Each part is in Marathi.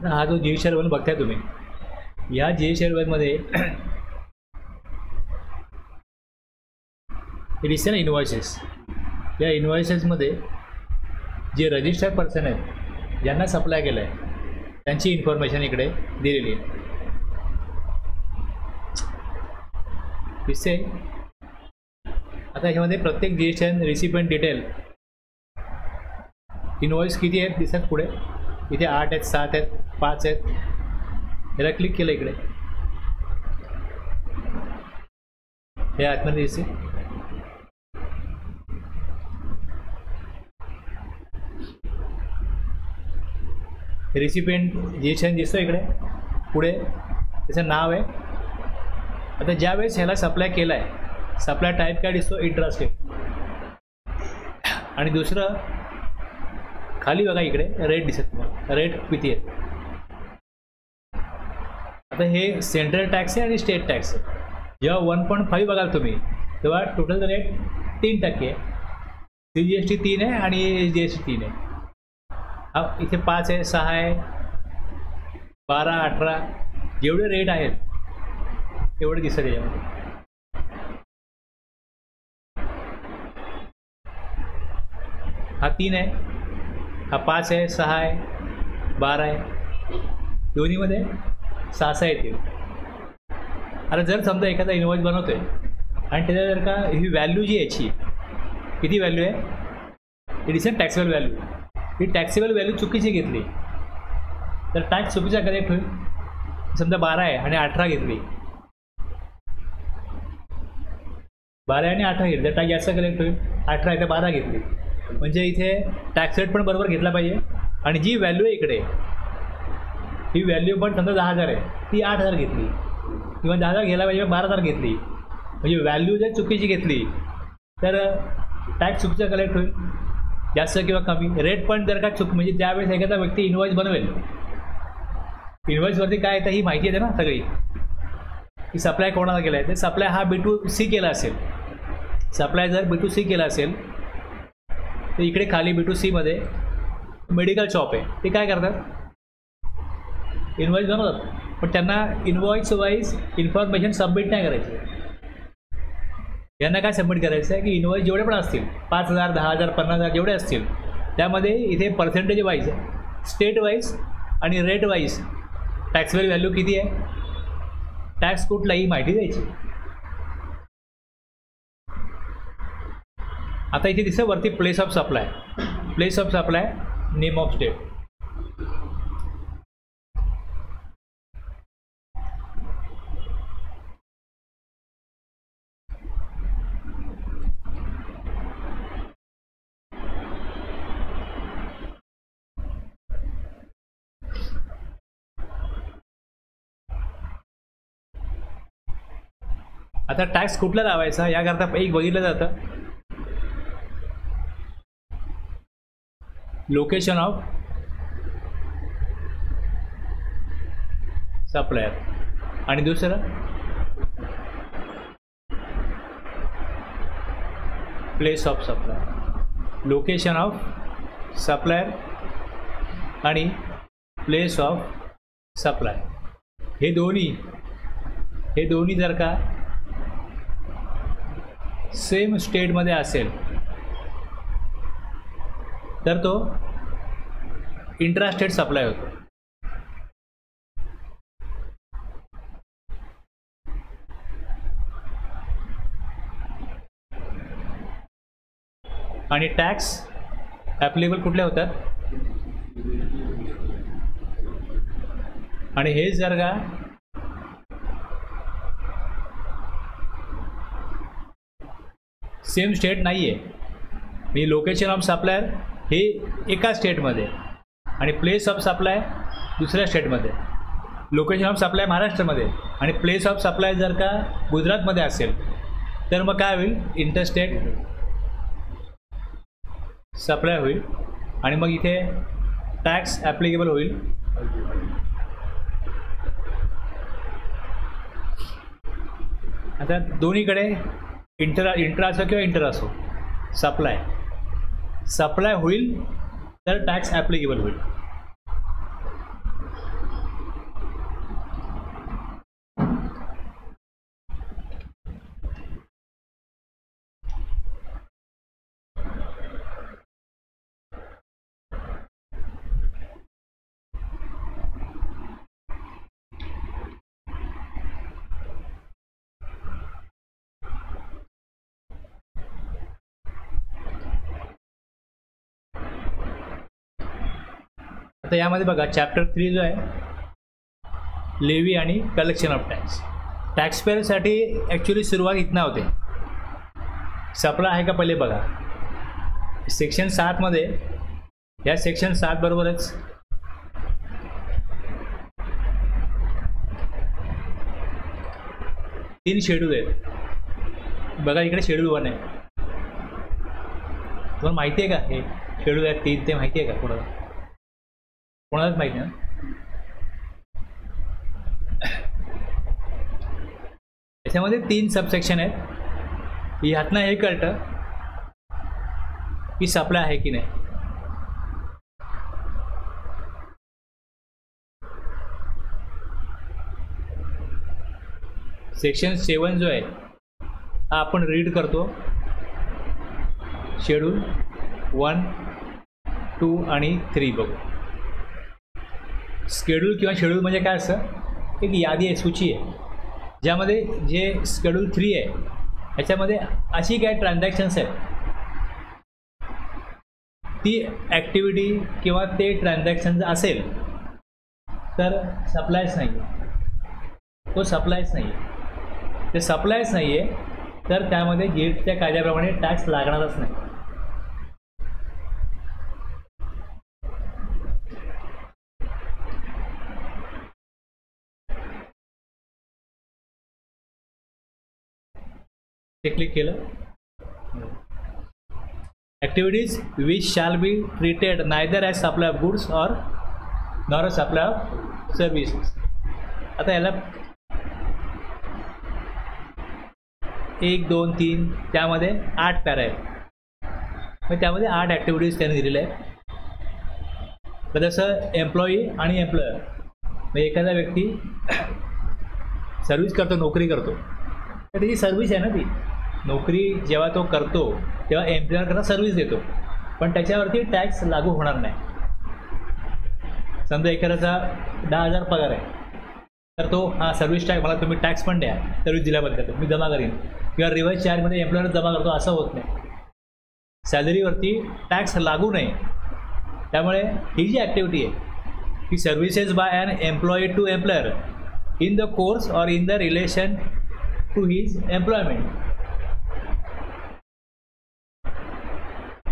हा जो GST 1 बघताय तुम्ही, या GST 1 मध्ये हे दिसते ना इन्व्हॉइसेस. या इन्व्हॉइसेसमध्ये जे रजिस्टर्ड पर्सन आहेत ज्यांना सप्लाय केलं आहे त्यांची इन्फॉर्मेशन इकडे दिलेली आहे. दिसते. आता ह्यामध्ये प्रत्येक GST रिसिपियंट डिटेल इन्व्हॉइस किती आहेत दिसत पुढे. इथे 8 आहेत, 7 आहेत, 5 आहेत. ह्याला क्लिक केलं इकडे, हे आतमध्ये दिसते. रिसिपियंट GST दिसतो इकडे पुढे, त्याचं नाव आहे. आता ज्यावेळेस ह्याला सप्लाय केला आहे, सप्लाय टाईप काय दिसतो, इंट्रास्टेट. आणि दुसरं खाली बघा इकडे रेट दिसत तुम्हाला, रेट किती आहे. आता हे सेंट्रल टॅक्स आहे आणि स्टेट टॅक्स आहे. जेव्हा 1.5 बघाल तुम्ही तेव्हा टोटल रेट 3% आहे. CGST 3 आहे आणि GST 3 आहे. हा इथे 5 आहे, 6 आहे, 12, 18 जेवढे रेट आहेत तेवढे दिसत याच्यामध्ये. हा 3 आहे, हा 5 आहे, 6 आहे, 12 आहे. दोन्हीमध्ये 6 येतील. आता जर समजा एखादा इन्व्हॉइस बनवतोय आणि त्याच्या जर का ही व्हॅल्यू जी याची किती व्हॅल्यू आहे, ही दिसेल टॅक्सेबल व्हॅल्यू. ही टॅक्सेबल व्हॅल्यू चुकीची घेतली तर टॅक्स चुकीचा कलेक्ट होईल. समजा 12 आहे आणि 18 घेतली, 12 आणि 18 घेतली तर टॅक्स जास्त कलेक्ट होईल. 18 आहे तर 12 घेतली म्हणजे इथे टॅक्स रेट पण बरोबर घेतला पाहिजे. आणि जी व्हॅल्यू आहे इकडे, ही व्हॅल्यू पण समजा 10,000 आहे, ती 8,000 घेतली किंवा 10,000 घ्यायला पाहिजे 12,000 घेतली. म्हणजे व्हॅल्यू जर चुकीची घेतली तर टॅक्स चुकीचा कलेक्ट होईल, जास्त किंवा कमी. रेट पण जर का म्हणजे ज्यावेळेस एखादा व्यक्ती इन्व्हॉइस बनवेल, इन्व्हॉइसवरती काय येतं ही माहिती येते ना सगळी, की सप्लाय कोणाला केला आहे. तर सप्लाय हा B2C केला असेल, सप्लाय जर B2C केला असेल तर इकडे खाली B2C मध्ये मेडिकल शॉप आहे. ते काय करतात, इन्व्हॉइस बनवतात पण त्यांना इन्व्हॉइस वाईज इन्फॉर्मेशन सबमिट नाही करायची. यांना काय सबमिट करायचं आहे की इन्व्हॉइस जेवढे पण असतील 5,000, 10,000, 50,000 जेवढे असतील त्यामध्ये इथे पर्सेंटेज वाईज, स्टेट वाईज आणि रेट वाईज टॅक्सेबल व्हॅल्यू किती आहे, टॅक्स कुठलाही माहिती द्यायची. आता इथे दिसतं वरती place of supply, place of supply, name of state. आता टॅक्स कुठला लावायचा याकरता एक बघितलं जातं लोकेशन ऑफ सप्लायर आणि दुसरं place of supplier. Location of supplier आणि प्लेस ऑफ सप्लाय हे दोन्ही जर का सेम स्टेटमध्ये असेल तर तो इंट्रास्टेट सप्लाय होतो. आणि टॅक्स ॲप्लिकेबल कुठले होतात, आणि हे जर का सेम स्टेट नाही आहे, म्हणजे लोकेशन ऑफ सप्लायर हे एका स्टेटमध्ये आणि प्लेस ऑफ सप्लाय दुसऱ्या स्टेटमध्ये. लोकेशन ऑफ सप्लाय महाराष्ट्रामध्ये आणि प्लेस ऑफ सप्लाय जर का गुजरातमध्ये असेल तर मग काय होईल, इंटरस्टेट सप्लाय होईल आणि मग इथे टॅक्स ॲप्लिकेबल होईल. आता दोन्हीकडे इंट्रा असो किंवा इंटर असो सप्लाय होईल तर टॅक्स ॲप्लिकेबल होईल. आता यामध्ये बघा चॅप्टर 3 जो आहे लेवी आणि कलेक्शन ऑफ टॅक्स. टॅक्सपेअरसाठी ॲक्च्युली सुरुवात इथनं होते. सप्लाय आहे का पहिले बघा. सेक्शन 7 मध्ये या सेक्शन 7 बरोबरच तीन शेड्यूल आहेत. बघा इकडे शेड्यूल 1 आहे. तुम्हाला माहिती आहे का हे शेड्यूल आहे 3 ते माहिती आहे का कोणाला? कोणालाच माहिती ना. याच्यामध्ये 3 सबसेक्शन आहेत. ह्यातनं हे कळतं की सप्लाय आहे की नाही. सेक्शन 7 जो आहे हा आपण रीड करतो. शेड्यूल 1, 2 आणि 3 बघू. स्केड्यूल किंवा शेड्यूल म्हणजे काय असतं? एक यादी आहे, सूची आहे, ज्यामध्ये जे शेड्यूल 3 आहे ह्याच्यामध्ये अशी काय ट्रान्झॅक्शन्स आहेत ती ॲक्टिव्हिटी किंवा ते ट्रान्झॅक्शन्स असेल तर सप्लायच नाही आहे. तो सप्लायच नाही आहे. ते सप्लायच नाही आहे तर त्यामध्ये जीएसटीच्या कायद्याप्रमाणे टॅक्स लागणारच नाही. ते क्लिक केलं. Activities which shall be treated neither as supply of goods or nor a supply of services. आता याला 1, 2, 3 त्यामध्ये 8 पॅरा आहेत. मग त्यामध्ये 8 ॲक्टिव्हिटीज त्याने दिलेल्या आहेत. तर जसं एम्प्लॉई आणि एम्प्लॉयर, मग एखादा व्यक्ती सर्व्हिस करतो, नोकरी करतो, तर त्याची सर्व्हिस आहे ना ती. नोकरी जेव्हा तो करतो तेव्हा एम्प्लॉयरकडे सर्व्हिस देतो, पण त्याच्यावरती टॅक्स लागू होणार नाही. समजा एखाद्याचा 10,000 पगार आहे तर तो हा सर्व्हिस टॅक्स, मला तुम्ही टॅक्स पण द्या सर्व्हिस दिल्याबद्दल मी जमा करीन, किंवा रिव्हर्स चार्जमध्ये एम्प्लॉयर जमा करतो, असं होत नाही. सॅलरीवरती टॅक्स लागू नये. त्यामुळे ही जी ॲक्टिव्हिटी आहे की services by an employee to employer in the course or in the relation to his employment.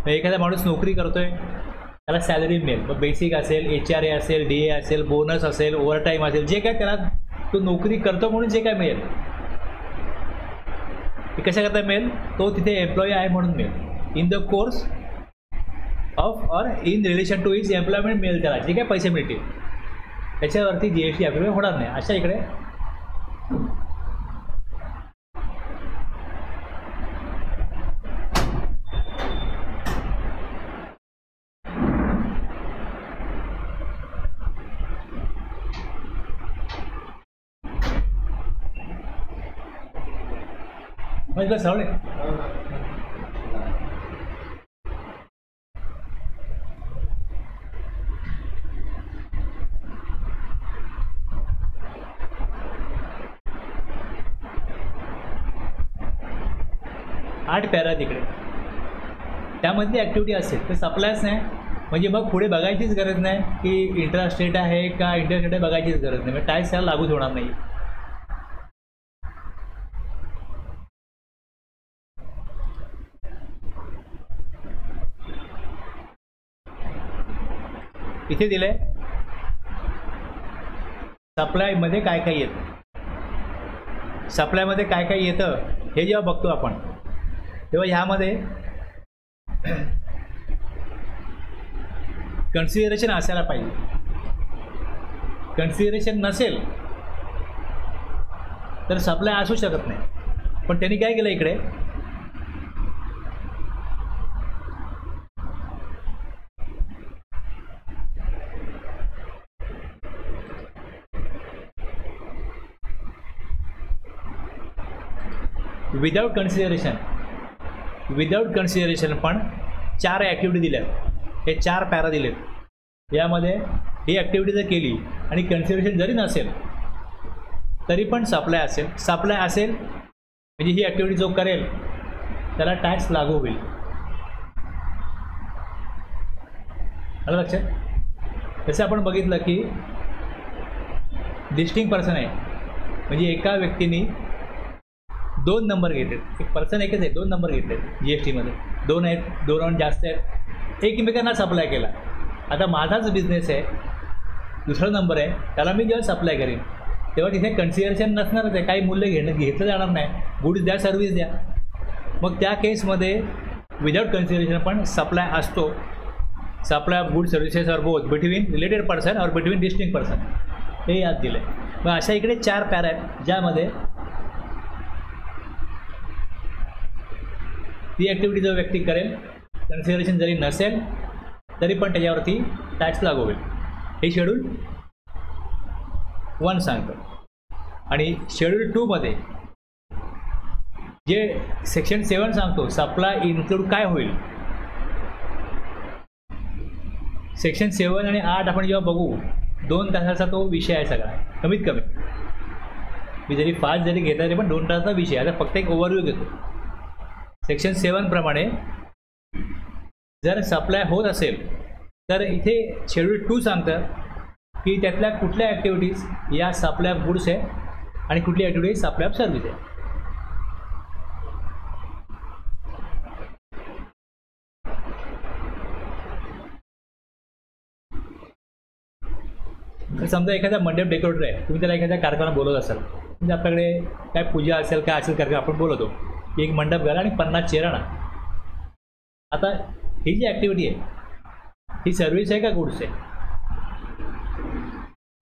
एखादा माणूस नोकरी करतोय, त्याला सॅलरी मिळेल. मग बेसिक असेल, HRA असेल, DA असेल, बोनस असेल, ओव्हरटाईम असेल, जे काय त्याला तो नोकरी करतो म्हणून जे काय मिळेल ते कशा करता मिळेल? तो तिथे एम्प्लॉई आहे म्हणून मिळेल. In the course of or in relation to his employment मिळेल त्याला जे काय पैसे मिळतील, त्याच्यावरती GST ॲप्लिकेबल होणार नाही. अशा इकडे म्हणजे सवळे 8 पॅरा तिकडे त्यामधली ॲक्टिव्हिटी असेल तर सप्लायच नाही. म्हणजे मग पुढे बघायचीच गरज नाही की इंट्रास्टेट आहे का इंटरस्टेट आहे, बघायचीच गरज नाही. म्हणजे टॅक्स त्याला लागूच होणार नाही. इथे दिलंय सप्लायमध्ये काय काय येतं. सप्लायमध्ये काय काय येतं हे जेव्हा बघतो आपण तेव्हा ह्यामध्ये कन्सिडरेशन असायला पाहिजे. कन्सिडरेशन नसेल तर सप्लाय असू शकत नाही. पण त्यांनी काय केलं इकडे, विदाउट कन्सिडरेशन पण 4 ॲक्टिव्हिटी दिल्यात. हे 4 पॅरा दिलेत. यामध्ये ही ॲक्टिव्हिटी जर केली आणि कन्सिडरेशन जरी नसेल तरी पण सप्लाय असेल. सप्लाय असेल म्हणजे ही ॲक्टिव्हिटी जो करेल त्याला टॅक्स लागू होईल. आलं लक्षात? जसं आपण बघितलं की डिस्टिंक्ट पर्सन आहे, म्हणजे एका व्यक्तीने 2 नंबर घेतलेत. एक पर्सन एकच आहे, 2 नंबर घेतलेत GSTमध्ये. 2 आहेत, 2 जास्त आहेत, एकमेकांना सप्लाय केला. आता माझाच बिझनेस आहे, दुसरा नंबर आहे, त्याला मी जेव्हा सप्लाय करेन तेव्हा तिथे कन्सिडरेशन नसणारच आहे, काही मूल्य घेतलं जाणार नाही. गुड्स द्या, सर्व्हिस द्या. मग त्या केसमध्ये विदाउट कन्सिडरेशन पण सप्लाय असतो. Supply of good services or both between related person और बिटवीन डिस्टिंक्ट पर्सन, हे याद दिलं आहे. मग अशा इकडे 4 पॅरा आहेत ज्यामध्ये ती ॲक्टिव्हिटी जो व्यक्ती करेल, कन्सिडरेशन जरी नसेल तरी पण त्याच्यावरती टॅक्स लागू होईल. हे शेड्यूल 1 सांगतं. आणि शेड्यूल 2 मध्ये जे सेक्शन 7 सांगतो सप्लाय इन्क्लूड काय होईल. सेक्शन 7 आणि 8 आपण जेव्हा बघू 2 तासाचा तो विषय आहे सगळा, कमीत कमी. मी जरी फास्ट जरी घेतला तरी पण 2 तासाचा विषय. आता फक्त एक ओव्हरव्ह्यू घेतो. सेक्शन 7 प्रमाणे जर सप्लाय होत असेल तर इथे शेड्यूल 2 सांगतं की त्यातल्या कुठल्या ॲक्टिव्हिटीज या सप्लाय ऑफ गुड्स आहे आणि कुठली ॲक्टिव्हिटीज सप्लाय ऑफ सर्व्हिस आहे. तर समजा एखादा मंडप डेकोरेटर आहे, तुम्ही त्याला एखाद्या कारखाना बोलवत असाल, म्हणजे आपल्याकडे काय पूजा असेल काय असेल कार्यक्रम आपण बोलवतो की एक मंडप घाला आणि 50 चेअर आणा. आता ही जी ॲक्टिव्हिटी आहे ही सर्व्हिस आहे का गुड्स आहे.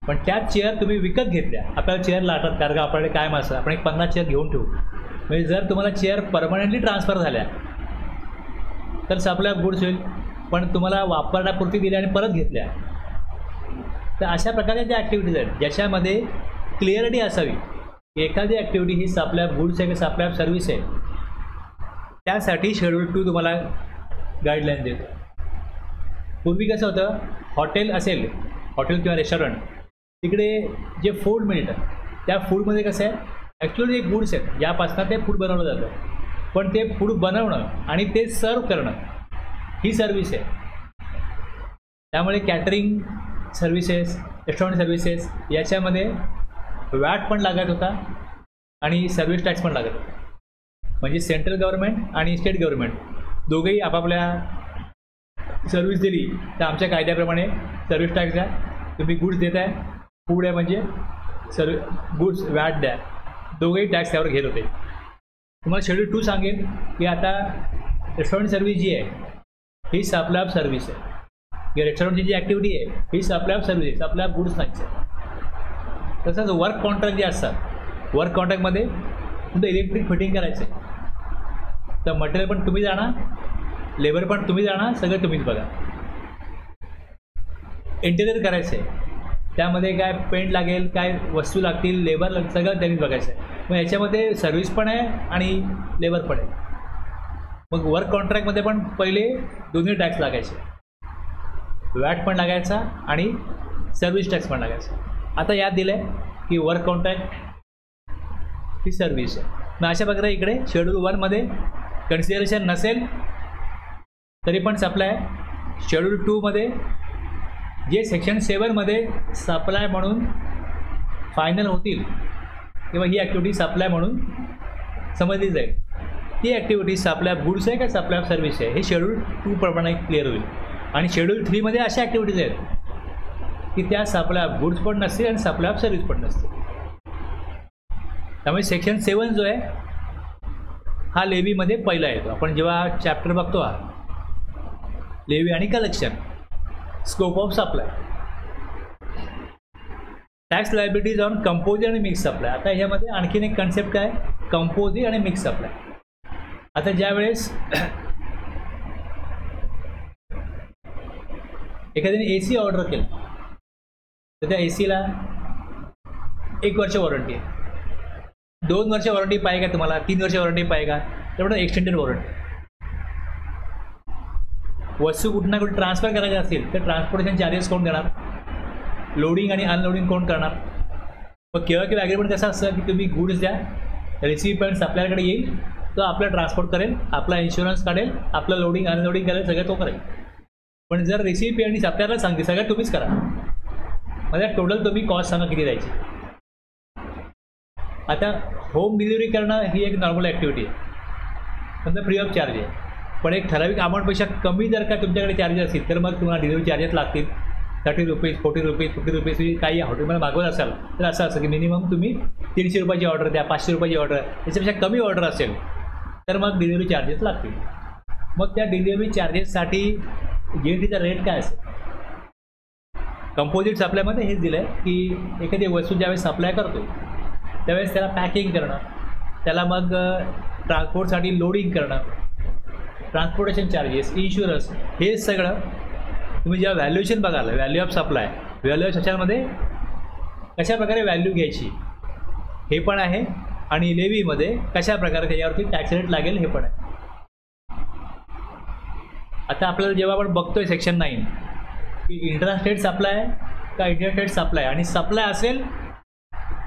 पण त्याच चेअर तुम्ही विकत घेतल्या, आपल्याला चेअर लागतात कारण का आपल्याकडे काय असं आपण एक 50 चेअर घेऊन ठेवू. म्हणजे जर तुम्हाला चेअर परमनंटली ट्रान्सफर झाल्या तर सप्लाय ऑफ गुड्स होईल. पण तुम्हाला वापरण्यापुरती दिल्या आणि परत घेतल्या तर अशा प्रकारच्या ज्या ॲक्टिव्हिटीज आहेत ज्याच्यामध्ये क्लिअरिटी असावी की एखादी activity he supply of goods आहे की सप्लाय ऑफ सर्व्हिस आहे, त्यासाठी शेड्यूल 2 तुम्हाला गाईडलाईन देतो. पूर्वी कसं होतं, हॉटेल असेल, हॉटेल किंवा रेस्टॉरंट, तिकडे जे फूड मिळतं त्या फूडमध्ये कसं आहे ॲक्च्युअली एक गुड्स आहेत ज्यापासून ते फूड बनवलं जातं. पण ते फूड बनवणं आणि ते सर्व करणं ही सर्व्हिस आहे. त्यामुळे कॅटरिंग सर्व्हिसेस, रेस्टॉरंट सर्व्हिसेस याच्यामध्ये वॅट पण लागत होता आणि सर्व्हिस टॅक्स पण लागत होता. म्हणजे सेंट्रल गव्हर्नमेंट आणि स्टेट गव्हर्नमेंट दोघेही आपापल्या सर्व्हिस दिली तर आमच्या कायद्याप्रमाणे सर्व्हिस टॅक्स द्या, तुम्ही गुड्स देत आहे, फूड आहे म्हणजे गुड्स वॅट द्या, दोघेही टॅक्स त्यावर घेत होते. तुम्हाला शेड्यूल 2 सांगेल की आता रेस्टॉरंट सर्व्हिस जी आहे ही सप्लाय ऑफ सर्व्हिस आहे, या रेस्टॉरंटची जी ॲक्टिव्हिटी आहे ही supply of service, supply of goods नाहीच आहे. तसंच वर्क कॉन्ट्रॅक्ट जे असतात, वर्क कॉन्ट्रॅक्टमध्ये तुमचं इलेक्ट्रिक फिटिंग करायचं आहे तर मटेरियल पण तुम्ही जाणार, लेबर पण तुम्ही जाणार, सगळं तुम्हीच बघा. इंटेरियर करायचं आहे त्यामध्ये काय पेंट लागेल, काय वस्तू लागतील, लेबर सगळं त्यांनीच बघायचं आहे. मग याच्यामध्ये सर्व्हिस पण आहे आणि लेबर पण आहे. मग वर्क कॉन्ट्रॅक्टमध्ये पण पहिले दोन्ही टॅक्स लागायचे, वॅट पण लागायचा आणि सर्व्हिस टॅक्स पण लागायचा. आता याद दिलं आहे की वर्क कॉन्ट्रॅक्ट ही सर्व्हिस आहे. मग अशा प्रकारे इकडे शेड्यूल 1 मध्ये कन्सिडरेशन नसेल तरी पण सप्लाय. शेड्यूल 2 मध्ये जे सेक्शन 7 मध्ये सप्लाय म्हणून फायनल होतील किंवा ही ॲक्टिव्हिटी सप्लाय म्हणून समजली जाईल, ती ॲक्टिव्हिटी सप्लाय ऑफ गुड्स आहे का सप्लाय ऑफ सर्व्हिस आहे हे शेड्यूल 2 प्रमाणे क्लिअर होईल. आणि शेड्यूल 3 मध्ये अशा ॲक्टिव्हिटीज आहेत की त्या सप्लाय ऑफ गुड्स पण नसतील आणि सप्लाय ऑफ सर्व्हिस पण नसतील. त्यामुळे सेक्शन 7 जो आहे हा लेवीमध्ये पहिला येतो. आपण जेव्हा चॅप्टर बघतो हा लेवी आणि collection, scope of supply, tax liabilities on composite आणि मिक्स सप्लाय. आता ह्यामध्ये आणखीन एक कन्सेप्ट आहे कंपोजिट आणि मिक्स सप्लाय. आता ज्यावेळेस एखाद्याने AC ऑर्डर केलं तर त्या ACला 1 वर्ष वॉरंटी आहे, 2 वर्ष वॉरंटी पाहिजे का तुम्हाला, 3 वर्ष वॉरंटी पाहिजे का, त्यामुळे एक्सटेंडेड वॉरंटी. वस्तू कुठं ना कुठे ट्रान्सफर करायची असेल तर ट्रान्सपोर्टेशन चार्जेस कोण देणार, लोडिंग आणि अनलोडिंग कोण करणार. मग केव्हा केव्हा ॲग्रीमेंट कसं असतं की तुम्ही गुड्स द्या, रिसिपियंट सप्लायरकडे येईल, तो आपला ट्रान्सपोर्ट करेल, आपला इन्शुरन्स काढेल, आपलं लोडिंग अनलोडिंग करेल, सगळं तो करेल. पण जर रेसिपी आणि सप्लायरला सांगते सगळं तुम्हीच करा, म्हणजे टोटल तुम्ही कॉस्ट सांगा किती द्यायची. आता होम डिलिव्हरी करणं ही एक नॉर्मल ॲक्टिव्हिटी आहे, समजा फ्री ऑफ चार्ज आहे. पण एक ठराविक अमाऊंटपेक्षा कमी जर का तुमच्याकडे चार्जेस असतील तर मग तुम्हाला डिलिव्हरी चार्जेस लागतील. 30 रुपीज, 40 रुपीज, 50 रुपीज. तुम्ही काही हॉटेलमध्ये मागवत असाल तर असं असं की मिनिमम तुम्ही 300 रुपयाची ऑर्डर द्या, 500 रुपयाची ऑर्डर, त्याच्यापेक्षा कमी ऑर्डर असेल तर मग डिलिव्हरी चार्जेस लागतील. मग त्या डिलिव्हरी चार्जेससाठी GSTचा रेट काय असेल? कंपोजिट सप्लायमध्ये हेच दिलं आहे की एखादी वस्तू ज्यावेळेस सप्लाय करतो त्यावेळेस त्याला पॅकिंग करणं, त्याला मग ट्रान्सपोर्टसाठी लोडिंग करणं, ट्रान्सपोर्टेशन चार्जेस, इन्शुरन्स, हे सगळं तुम्ही जेव्हा व्हॅल्युएशन बघाल, value of supply, value of ह्याच्यामध्ये कशा प्रकारे व्हॅल्यू घ्यायची हे पण आहे, आणि लेवीमध्ये कशा प्रकारे त्याच्यावरती टॅक्स रेट लागेल हे पण आहे. आता आपल्याला जेव्हा आपण बघतोय सेक्शन 9 की इंट्रास्टेट सप्लाय का इंटरस्टेट सप्लाय, आणि सप्लाय असेल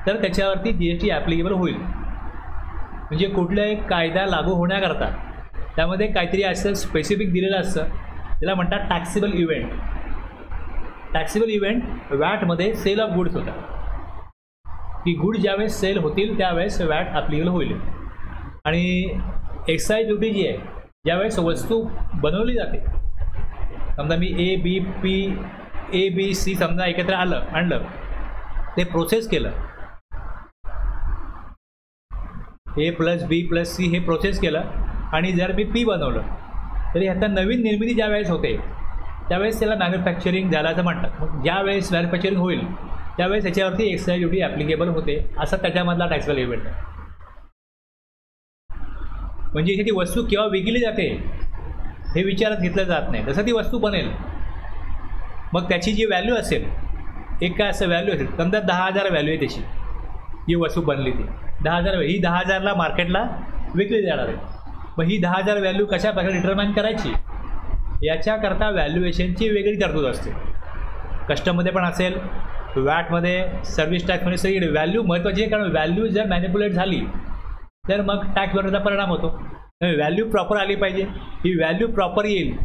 तर त्याच्यावरती GST ॲप्लिकेबल होईल. म्हणजे कुठलाही कायदा लागू होण्याकरता त्यामध्ये काहीतरी असं स्पेसिफिक दिलेलं असतं, त्याला म्हणतात टॅक्सेबल इव्हेंट. टॅक्सेबल इव्हेंट वॅटमध्ये सेल ऑफ गुड्स होता की गुड ज्यावेळेस सेल होतील त्यावेळेस वॅट ॲप्लिकेबल होईल. आणि एक्साईज ड्युटी जी आहे, ज्यावेळेस वस्तू बनवली जाते, समजा मी A B C समजा एकत्र आणलं, ते प्रोसेस केलं, A + B + C हे प्रोसेस केलं, आणि जर मी P बनवलं तरी ह्याचा नवीन निर्मिती ज्या वेळेस होते त्यावेळेस त्याला मॅन्युफॅक्चरिंग झाल्याचं म्हणतात. मग ज्या वेळेस मॅन्युफॅक्चरिंग होईल त्यावेळेस त्याच्यावरती एक्साईज ड्युटी ॲप्लिकेबल होते, असा त्याच्यामधला टॅक्सेबल इव्हेंट आहे. म्हणजे इथे ती वस्तू केव्हा विकली जाते हे विचारात घेतलं जात नाही, जसं ती वस्तू बनेल मग त्याची जी व्हॅल्यू असेल, एक काय असं व्हॅल्यू असेल, समजा 10,000 व्हॅल्यू आहे त्याची, जी वस्तू बनली ती 10,000, ही 10,000ला मार्केटला विकली जाणार आहे. मग ही 10,000 व्हॅल्यू कशा प्रकारे डिटरमाइन करायची याच्याकरता व्हॅल्युएशनची वेगळी तरतूद असते. कस्टममध्ये पण असेल, वॅटमध्ये, सर्व्हिस टॅक्समध्ये सगळी व्हॅल्यू महत्त्वाची आहे, कारण व्हॅल्यू जर मॅनिप्युलेट झाली तर मग टॅक्सवर त्याचा परिणाम होतो. व्हॅल्यू प्रॉपर आली पाहिजे, ही व्हॅल्यू प्रॉपर येईल,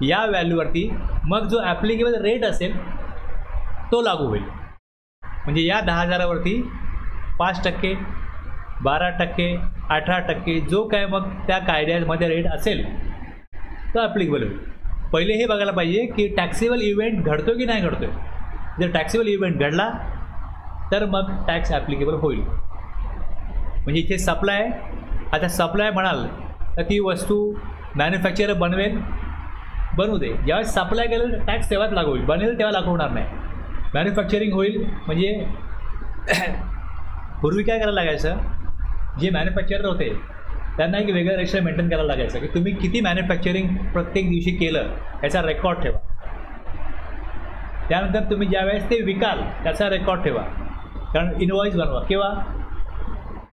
या व्हॅल्यूवरती मग जो ॲप्लिकेबल रेट असेल तो लागू होईल. म्हणजे या 10,000वरती 5%, 12%, 18% जो काय मग त्या कायद्यामध्ये रेट असेल तो ॲप्लिकेबल होईल. पहिले हे बघायला पाहिजे की टॅक्सेबल इव्हेंट घडतो की नाही घडतो. जर टॅक्सेबल इव्हेंट घडला तर मग टॅक्स ॲप्लिकेबल होईल. म्हणजे इथे सप्लाय, आता सप्लाय म्हणाल तर ती वस्तू मॅन्युफॅक्चरर बनवू दे, ज्यावेळेस सप्लाय केलं टॅक्स तेव्हाच लागू होईल, बनेल तेव्हा लागू होणार नाही. मॅन्युफॅक्चरिंग होईल म्हणजे पूर्वी काय करायला लागायचं, जे मॅन्युफॅक्चरर होते त्यांना एक वेगळं रजिस्टर मेंटेन करायला लागायचं की तुम्ही किती मॅन्युफॅक्चरिंग प्रत्येक दिवशी केलं याचा रेकॉर्ड ठेवा. त्यानंतर तुम्ही ज्यावेळेस ते विकाल त्याचा रेकॉर्ड ठेवा, कारण इनवॉइस बनवा. केव्हा,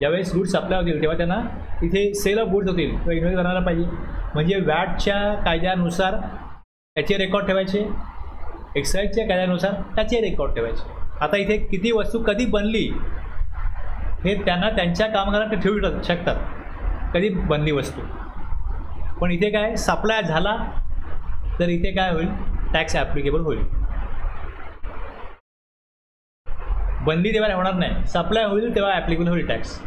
ज्यावेळेस गुड्स सप्लाय होतील तेव्हा त्यांना इथे सेल ऑफ गुड्स होतील किंवा इनवॉइस बनायला पाहिजे. म्हणजे वॅटच्या कायद्यानुसार त्याचे रेकॉर्ड ठेवायचे, एक्साईजच्या कायद्यानुसार त्याचे रेकॉर्ड ठेवायचे. आता इथे किती वस्तू कधी बनली हे त्यांना त्यांच्या कामगारांना ठेवू शकतात, कधी बनली वस्तू. पण इथे काय सप्लाय झाला तर इथे काय होईल, टॅक्स ॲप्लिकेबल होईल. बनली तेव्हा होणार नाही, सप्लाय होईल तेव्हा ॲप्लिकेबल होईल टॅक्स.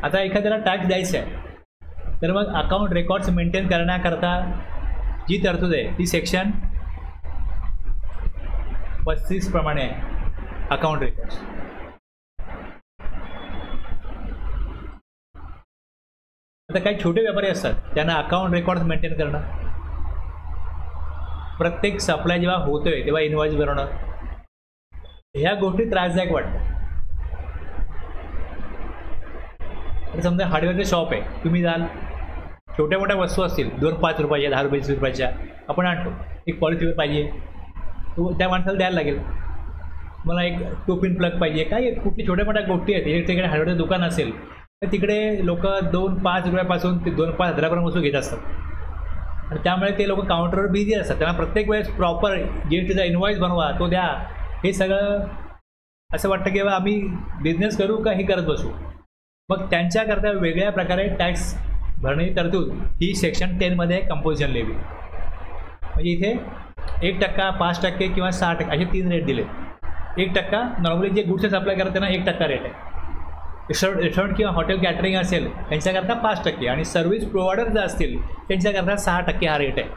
आता एखाद्याला टॅक्स द्यायचा आहे तर मग अकाउंट रेकॉर्ड्स मेंटेन करण्याकरता जी तरतूद आहे ती सेक्शन 35 प्रमाणे आहे. अकाउंट रेकॉर्ड्स आता काही छोटे व्यापारी असतात त्यांना अकाउंट रेकॉर्ड्स मेंटेन करणं, प्रत्येक सप्लाय जेव्हा होतोय तेव्हा इनवॉइस बनवणं, ह्या गोष्टी त्रासदायक वाटतात. तर समजा हार्डवेअरचं शॉप आहे, तुम्ही जाल, छोट्या मोठ्या वस्तू असतील 2-5 रुपयाच्या, 10 रुपये, 20 रुपयाच्या आपण आणतो, एक पॉलिथीवर पाहिजे तो त्या माणसाला द्यायला लागेल. मला एक टोपिन प्लग पाहिजे, काय कुठली छोट्या मोठ्या गोष्टी आहेत. इलेक्ट्रिकल हार्डवेअरचं दुकान असेल तर तिकडे लोक 2-5 रुपयापासून ते 2-5 हजारापर्यंत वस्तू घेत असतात, आणि त्यामुळे ते लोक काउंटरवर बिझी असतात. त्यांना प्रत्येक वेळेस प्रॉपर GSTचा इनवॉइस बनवा, तो द्या, हे सगळं असं वाटतं की आम्ही बिझनेस करू का हे करत बसू. मग त्यांच्याकरता वेगळ्या प्रकारे टॅक्स भरण्याची तरतूद ही सेक्शन 10मध्ये कंपोजिशन लेवी. म्हणजे इथे 1%, 5% किंवा 6% असे 3 रेट दिले. 1% नॉर्मली जे गुड्स सप्लाय करतात त्यांना 1% रेट आहे. रेस्टॉरंट किंवा हॉटेल कॅटरिंग असेल त्यांच्याकरता 5% आणि सर्व्हिस प्रोव्हायडर जर असतील त्यांच्याकरता 6% हा रेट आहे.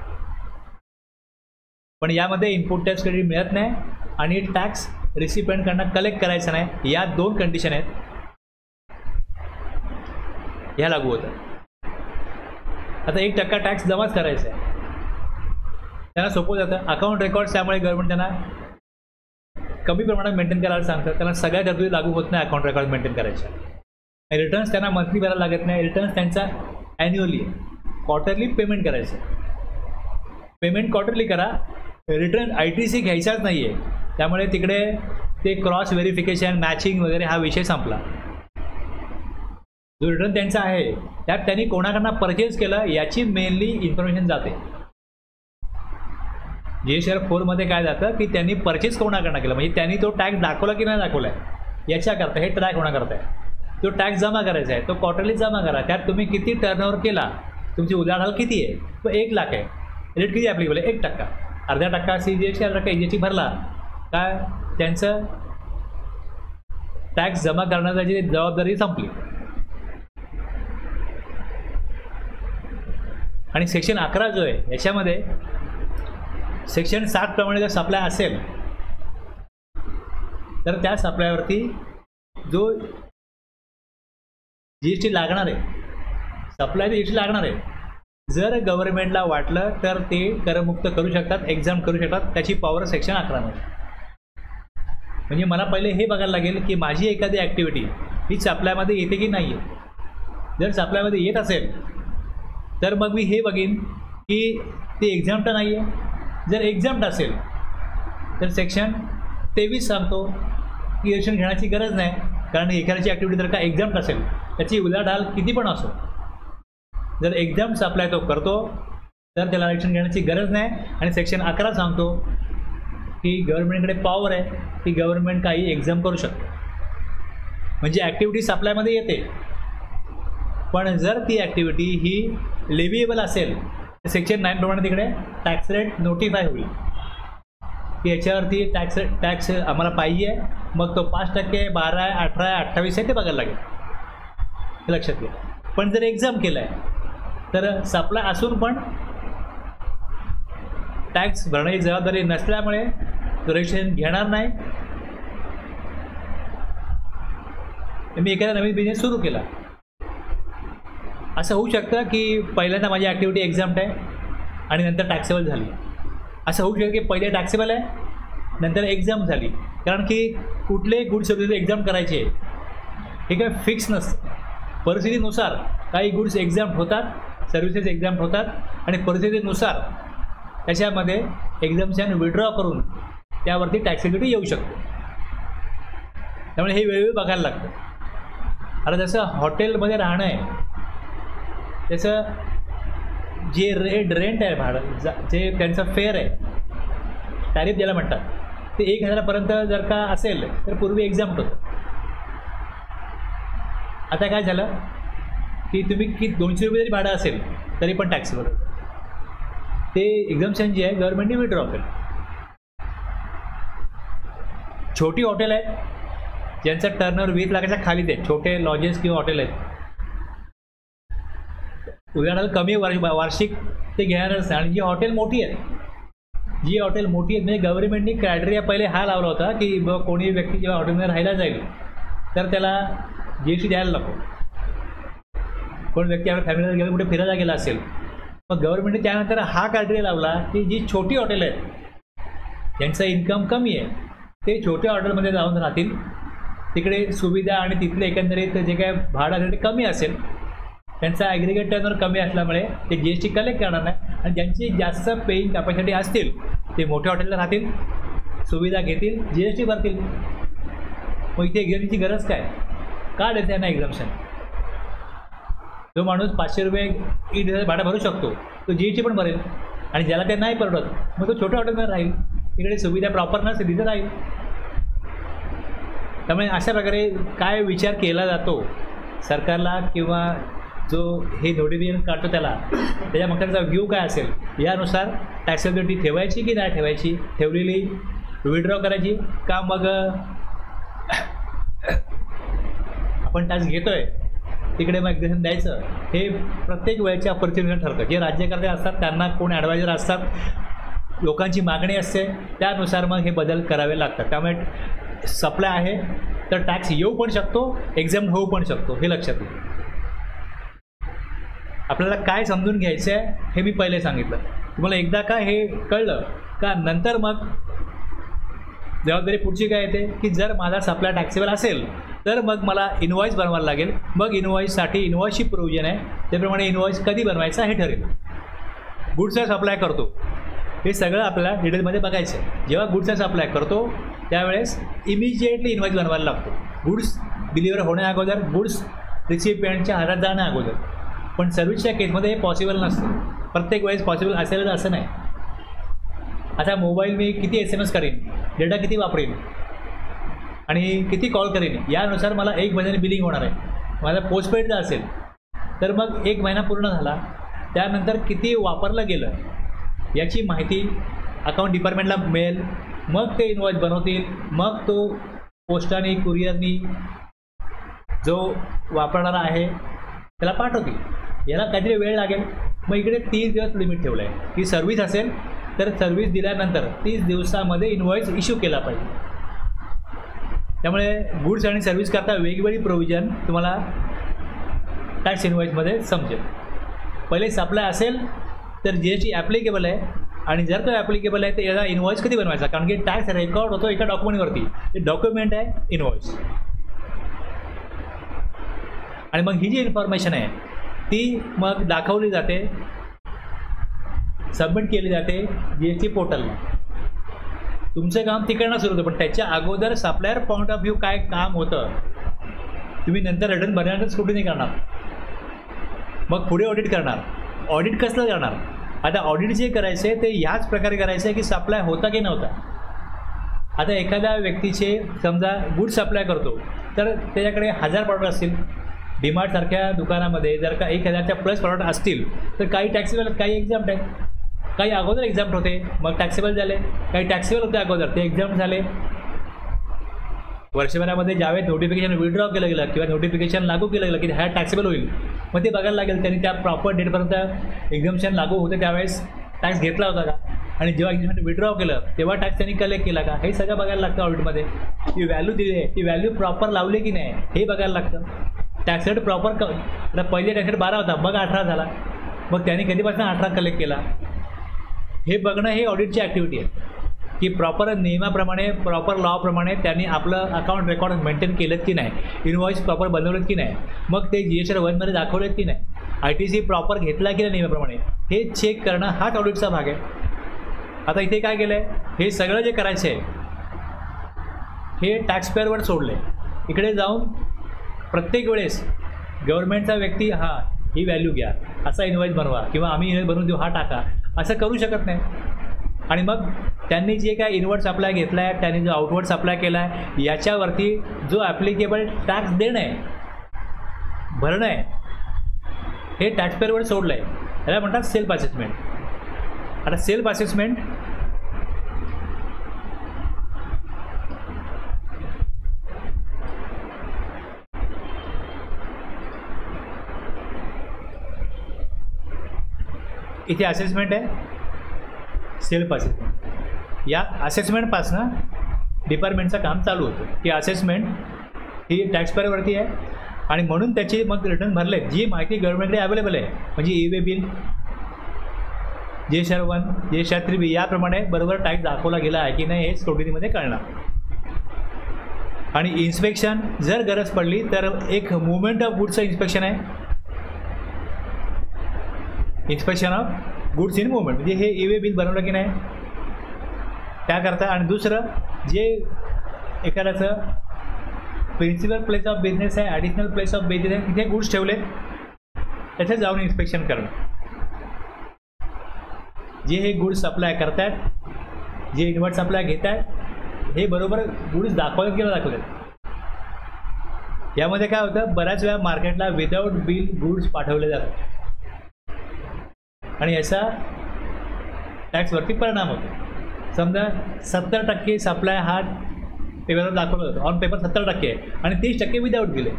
पण यामध्ये इनपुट टॅक्स क्रेडिट मिळत नाही आणि टॅक्स रिसिपियंटकडनं कलेक्ट करायचं नाही. या 2 कंडिशन आहेत, ह्या लागू होतात. आता 1% टॅक्स जमाच करायचा आहे, त्यांना सोपं जातं. अकाउंट रेकॉर्ड्स त्यामुळे गव्हर्नमेंट त्यांना कमी प्रमाणात मेंटेन करायला सांगतं. त्यांना सगळ्या तरतुदी लागू होत नाही अकाउंट रेकॉर्ड मेंटेन करायच्या. रिटर्न्स त्यांना मंथली भरायला लागत नाही. रिटर्न्स त्यांचा ॲन्युअली क्वार्टरली पेमेंट करायचं. पेमेंट क्वार्टरली करा. रिटर्न ITC घ्यायचाच नाही आहे. त्यामुळे तिकडे ते क्रॉस व्हेरिफिकेशन, मॅचिंग वगैरे हा विषय संपला. जो रिटर्न त्यांचा आहे त्यात त्यांनी कोणाकडनं परचेस केलं याची मेनली इन्फॉर्मेशन जाते. GSR 4मध्ये काय जातं की त्यांनी परचेस कोणाकडनं केलं, म्हणजे त्यांनी तो टॅक्स दाखवला की नाही दाखवला आहे याच्याकरता हे ट्रॅक होण्याकरता आहे. तो टॅक्स जमा करायचा आहे, तो क्वार्टरली जमा करा. त्यात तुम्ही किती टर्नओव्हर केला, तुमची उलाढाल किती आहे, तो 1 लाख आहे. रेट किती ॲप्लिकेबल आहे, 1%. अर्धा टक्का CGST, अर्धा टक्का EGST भरला काय त्यांचं टॅक्स जमा करण्याची जबाबदारी संपली. आणि सेक्शन 11 जो आहे याच्यामध्ये सेक्शन 7 प्रमाणे जर सप्लाय असेल तर त्या सप्लायवरती जो GST लागणार आहे, सप्लायचं GST लागणार आहे. जर गव्हर्नमेंटला वाटलं तर ते करमुक्त करू शकतात, एक्झाम करू शकतात. त्याची पॉवर सेक्शन 11 मध्ये. म्हणजे मला पहिले हे बघायला लागेल की माझी एखादी ॲक्टिव्हिटी ही सप्लायमध्ये येते की नाही आहे. जर सप्लायमध्ये येत असेल तर मग मी हे बघीन की ते एक्झाम्प्ट नाही आहे. जर एक्झाम्प्ट असेल तर सेक्शन 23 सांगतो की इलेक्शन घेण्याची गरज नाही, कारण एखाद्याची ॲक्टिव्हिटी जर का एक्झाम्प्ट असेल त्याची उलाढाल किती पण असो, जर एक्झाम्प्ट सप्लाय तो करतो तर त्याला इलेक्शन घेण्याची गरज नाही. आणि सेक्शन 11 सांगतो की गव्हर्नमेंटकडे पॉवर आहे की गव्हर्नमेंट काही एक्झाम करू शकतो. म्हणजे ॲक्टिव्हिटी सप्लायमध्ये येते, पण जर ती ॲक्टिव्हिटी ही लेव्हिएबल असेल तर सेक्शन 9 प्रमाणे तिकडे टॅक्स रेट नोटिफाय होईल की याच्यावरती टॅक्स आम्हाला पाहिजे. मग तो 5%, 12, 18, 28 आहे ते बघायला लागेल, हे लक्षात घ्या. पण जर एक्झाम केलं आहे तर सप्लाय असून पण टॅक्स भरण्याची जबाबदारी नसल्यामुळे तो रजिस्ट्रेशन घेणार नाही. मी एखादा नवीन बिझनेस सुरू केला, असं होऊ शकतं की पहिल्यांदा माझी ॲक्टिव्हिटी एक्झाम्प्ट आहे आणि नंतर टॅक्सेबल झाली. असं होऊ शकतं की पहिले टॅक्सेबल आहे नंतर एक्झाम झाली, कारण की कुठले गुड्स सर्व्हिसेस एक्झाम करायचे हे काय फिक्स नसतं. परिस्थितीनुसार काही गुड्स एक्झाम्प्ट होतात, सर्व्हिसेस एक्झाम्प्ट होतात आणि परिस्थितीनुसार त्याच्यामध्ये एक्झाम्शन विड्रॉ करून त्यावरती टॅक्सेबिलिटी येऊ शकते. त्यामुळे हे वेळोवेळी बघायला लागतं. आता जसं हॉटेलमध्ये राहणं आहे त्याचं जे रेंट आहे, भाडं जे त्यांचं फेअर आहे, टॅरिफ ज्याला म्हणतात, ते 1000पर्यंत जर का असेल तर पूर्वी एक्झाम्प्ट होतं. आता काय झालं की तुम्ही 200 रुपये जरी भाडं असेल तरी पण टॅक्सेबल होतं. ते एक्झाम्शन जे आहे गव्हर्नमेंटने विड्रॉ केलं. छोटी हॉटेल आहेत ज्यांचं टर्नओव्हर 20 लाखाच्या खालीच आहे, छोटे लॉजेस किंवा हॉटेल आहेत, उदाहरणार्थ कमी वार्षिक ते घेणारच. आणि जी हॉटेल मोठी आहेत, म्हणजे गव्हर्नमेंटने क्रायटेरिया पहिले हा लावला होता की कोणी व्यक्ती जेव्हा हॉटेलमध्ये राहायला जाईल तर त्याला GST द्यायला नको. कोण व्यक्ती आपल्या फॅमिलीला गेला, कुठे फिरायला गेला असेल, मग गव्हर्नमेंटने त्यानंतर हा क्रायटेरिया लावला की जी छोटी हॉटेल आहेत ज्यांचं इन्कम कमी आहे ते छोट्या हॉटेलमध्ये जाऊन राहतील. तिकडे सुविधा आणि तिथले एकंदरीत जे काय भाडं असेल ते कमी असेल, त्यांचा ॲग्रिगेट टर्नओव्हर कमी असल्यामुळे ते GST कलेक्ट करणार नाही. आणि ज्यांची जास्त पेईंग कॅपॅसिटी असतील ते मोठ्या हॉटेलला राहतील, सुविधा घेतील, GST भरतील. मग इथे एक्झामची गरज काय, का देते त्यांना एक्झाम्शन? जो माणूस 500 रुपये एक दिवसाचं भाडं भरू शकतो तो GST पण भरेल. आणि ज्याला ते नाही परवडत मग तो छोट्या हॉटेलमध्ये राहील, तिकडे सुविधा प्रॉपर नसेल तिथे राहील. त्यामुळे अशा प्रकारे काय विचार केला जातो सरकारला किंवा जो हे नोटिफिकेशन काढतो त्याच्या मागचा व्ह्यू काय असेल यानुसार टॅक्सेबिलिटी ठेवायची की नाही ठेवायची, ठेवलेली विड्रॉ करायची का मग आपण टॅक्स घेतोय तिकडे मग एक्झेम्पशन द्यायचं, हे प्रत्येक वेळेच्या परिस्थितीनुसार ठरतं. जे राज्यकर्ते असतात त्यांना कोण ॲडवायझर असतात, लोकांची मागणी असते, त्यानुसार मग हे बदल करावे लागतात. त्यामुळे सप्लाय आहे तर टॅक्स येऊ पण शकतो, एक्झाम होऊ पण शकतो, हे लक्षात येईल. आपल्याला काय समजून घ्यायचं आहे हे मी पहिले सांगितलं. तुम्हाला एकदा का हे कळलं का नंतर मग जबाबदारी पुढची काय येते की जर माझा सप्लाय टॅक्सेबल असेल तर मग मला इनवॉइस बनवायला लागेल. मग इनवॉइससाठी इनवॉइसची प्रोव्हिजन आहे, त्याप्रमाणे इनवॉइस कधी बनवायचा हे ठरेल. गुड्सचा सप्लाय करतो हे सगळं आपल्याला डिटेलमध्ये बघायचं आहे. जेव्हा गुड्सचा सप्लाय करतो त्यावेळेस इमिजिएटली इनवॉइस बनवायला लागतो, गुड्स डिलिव्हर होण्या अगोदर, गुड्स रिसिपियंटच्या हातात जाण्या अगोदर. पण सर्व्हिसच्या केसमध्ये हे पॉसिबल नसतं, प्रत्येक वेळेस पॉसिबल असेलच असं नाही. आता मोबाईल मी किती SMS करेन, डेटा किती वापरेन आणि किती कॉल करेन यानुसार मला 1 महिन्याने बिलिंग होणार आहे. माझा पोस्टपेडचा असेल तर मग 1 महिना पूर्ण झाला त्यानंतर किती वापरलं गेलं याची माहिती अकाउंट डिपार्टमेंटला मिळेल. मग ते इनवॉइस बनवतील, मग तो पोस्टाने कुरिअरनी जो वापरणारा आहे त्याला पाठवतील. याला काहीतरी वेळ लागेल. मग इकडे 30 दिवस लिमिट ठेवलं आहे की सर्व्हिस असेल तर सर्व्हिस दिल्यानंतर 30 दिवसामध्ये इनवॉइस इश्यू केला पाहिजे. त्यामुळे गुड्स आणि सर्व्हिस करता वेगवेगळी प्रोव्हिजन तुम्हाला टॅक्स इनवॉइसमध्ये समजेल. पहिले सप्लाय असेल तर GST ॲप्लिकेबल आहे आणि जर तो ॲप्लिकेबल आहे तर याला इनवॉइस कधी बनवायचा, कारण की टॅक्स रेकॉर्ड होतो एका डॉक्युमेंटवरती, ते डॉक्युमेंट आहे इनवॉइस. आणि मग ही जी इन्फॉर्मेशन आहे ती मग दाखवली जाते, सबमिट केली जाते GST पोर्टलला. तुमचं काम तिकडनं सुरू होतं, पण त्याच्या अगोदर सप्लायर पॉईंट ऑफ व्ह्यू काय काम होतं तुम्ही नंतर रिटर्न भरल्यानंतर स्क्रुटिनी करणार, मग पुढे ऑडिट करणार. ऑडिट कसलं करणार? आता ऑडिट जे करायचं आहे ते ह्याच प्रकारे करायचं आहे की सप्लाय होता की नव्हता. आता एखाद्या व्यक्तीचे समजा गुड सप्लाय करतो तर त्याच्याकडे 1000 प्रॉडक्ट असतील. डीमार्टसारख्या दुकानामध्ये जर का 1000च्या प्लस प्रॉडक्ट असतील तर काही टॅक्सेबल, काही एक्झाम्प्ट आहेत, काही अगोदर एक्झाम्प्ट होते मग टॅक्सेबल झाले, काही टॅक्सेबल होते अगोदर ते एक्झाम्प्ट झाले. वर्षभरामध्ये ज्यावेळेस नोटिफिकेशन विड्रॉ केलं गेलं किंवा नोटिफिकेशन लागू केलं गेलं की ह्या टॅक्सेबल होईल मग ते बघायला लागेल त्यांनी त्या प्रॉपर डेटपर्यंत एक्झाम्पशन लागू होते त्यावेळेस टॅक्स घेतला होता का, आणि जेव्हा एक्झाम्पशन विड्रॉ केलं तेव्हा टॅक्स त्यांनी कलेक्ट केला का, हे सगळं बघायला लागतं. ऑडिटमध्ये ती व्हॅल्यू दिली आहे, ती व्हॅल्यू प्रॉपर लावली की नाही हे बघायला लागतं. टॅक्स रेट प्रॉपर आता पहिले टॅक्स रेट 12 होता मग 18 झाला, मग त्यांनी कधीपासून 18 कलेक्ट केला हे बघणं हे ऑडिटची ॲक्टिव्हिटी आहे की प्रॉपर नियमाप्रमाणे, प्रॉपर लॉप्रमाणे त्यांनी आपलं अकाउंट रेकॉर्ड मेंटेन केलं की नाही, इनवॉइस प्रॉपर बनवलेत की नाही, मग ते GST 1मध्ये दाखवलेत की नाही, ITC प्रॉपर घेतला की नाही नियमाप्रमाणे, हे चेक करणं हाच ऑडिटचा भाग आहे. आता इथे काय केलं आहे, हे सगळं जे करायचं आहे हे टॅक्सपेअरवर सोडलं आहे. इकडे जाऊन प्रत्येक वेळेस गव्हर्नमेंटचा व्यक्ती ही व्हॅल्यू घ्या, असा इनवॉइस बनवा किंवा आम्ही इनवॉइस बनवून देऊ, टाका, असं करू शकत नाही. आणि मग त्यांनी जे काय इनवर्ड सप्लाय घेतला आहे, त्यांनी जो आउटवर्ड सप्लाय केला आहे याच्यावरती जो ॲप्लिकेबल टॅक्स देणं आहे, भरणं आहे, हे टॅक्सपेअरवर सोडलं आहे. याला म्हणतात सेल्फ असेसमेंट. आता सेल्फ असेसमेंट इथे असेसमेंट आहे, सेल्फ असेसमेंट. या असेसमेंटपासनं डिपार्टमेंटचं काम चालू होतं की असेसमेंट ही टॅक्सपेअरवरती आहे आणि म्हणून त्याची मग रिटर्न भरले जी माहिती गव्हर्नमेंटकडे अवेलेबल आहे, म्हणजे e-way bill, GSR 1, GSR 3B याप्रमाणे बरोबर टॅक्स दाखवला गेला आहे की नाही हे स्क्रुटिनीमध्ये कळणार. आणि इन्स्पेक्शन जर गरज पडली तर एक मुवमेंट ऑफ गुड्सचं इन्स्पेक्शन आहे, inspection of goods in movement, म्हणजे हे ई-वे बिल बनवलं की नाही त्याकरता. आणि दुसरं जे एखाद्याचं प्रिन्सिपल प्लेस ऑफ बिझनेस आहे, ॲडिशनल प्लेस ऑफ बिझनेस आहे, तिथे गुड्स ठेवले त्याच्यात जाऊन इन्स्पेक्शन करणं. जे हे गुड्स सप्लाय करतात, जे इनवर्ड सप्लाय घेत आहेत हे बरोबर गुड्स दाखवत किंवा दाखवतात यामध्ये काय होतं, बऱ्याच वेळा मार्केटला विदाऊट बिल गुड्स पाठवले जातात आणि याचा टॅक्सवरती परिणाम होतो. समजा 70% सप्लाय हा पेपरवर दाखवला जातो, ऑन पेपर 70% आहे आणि 30% विदाऊट बिल आहे,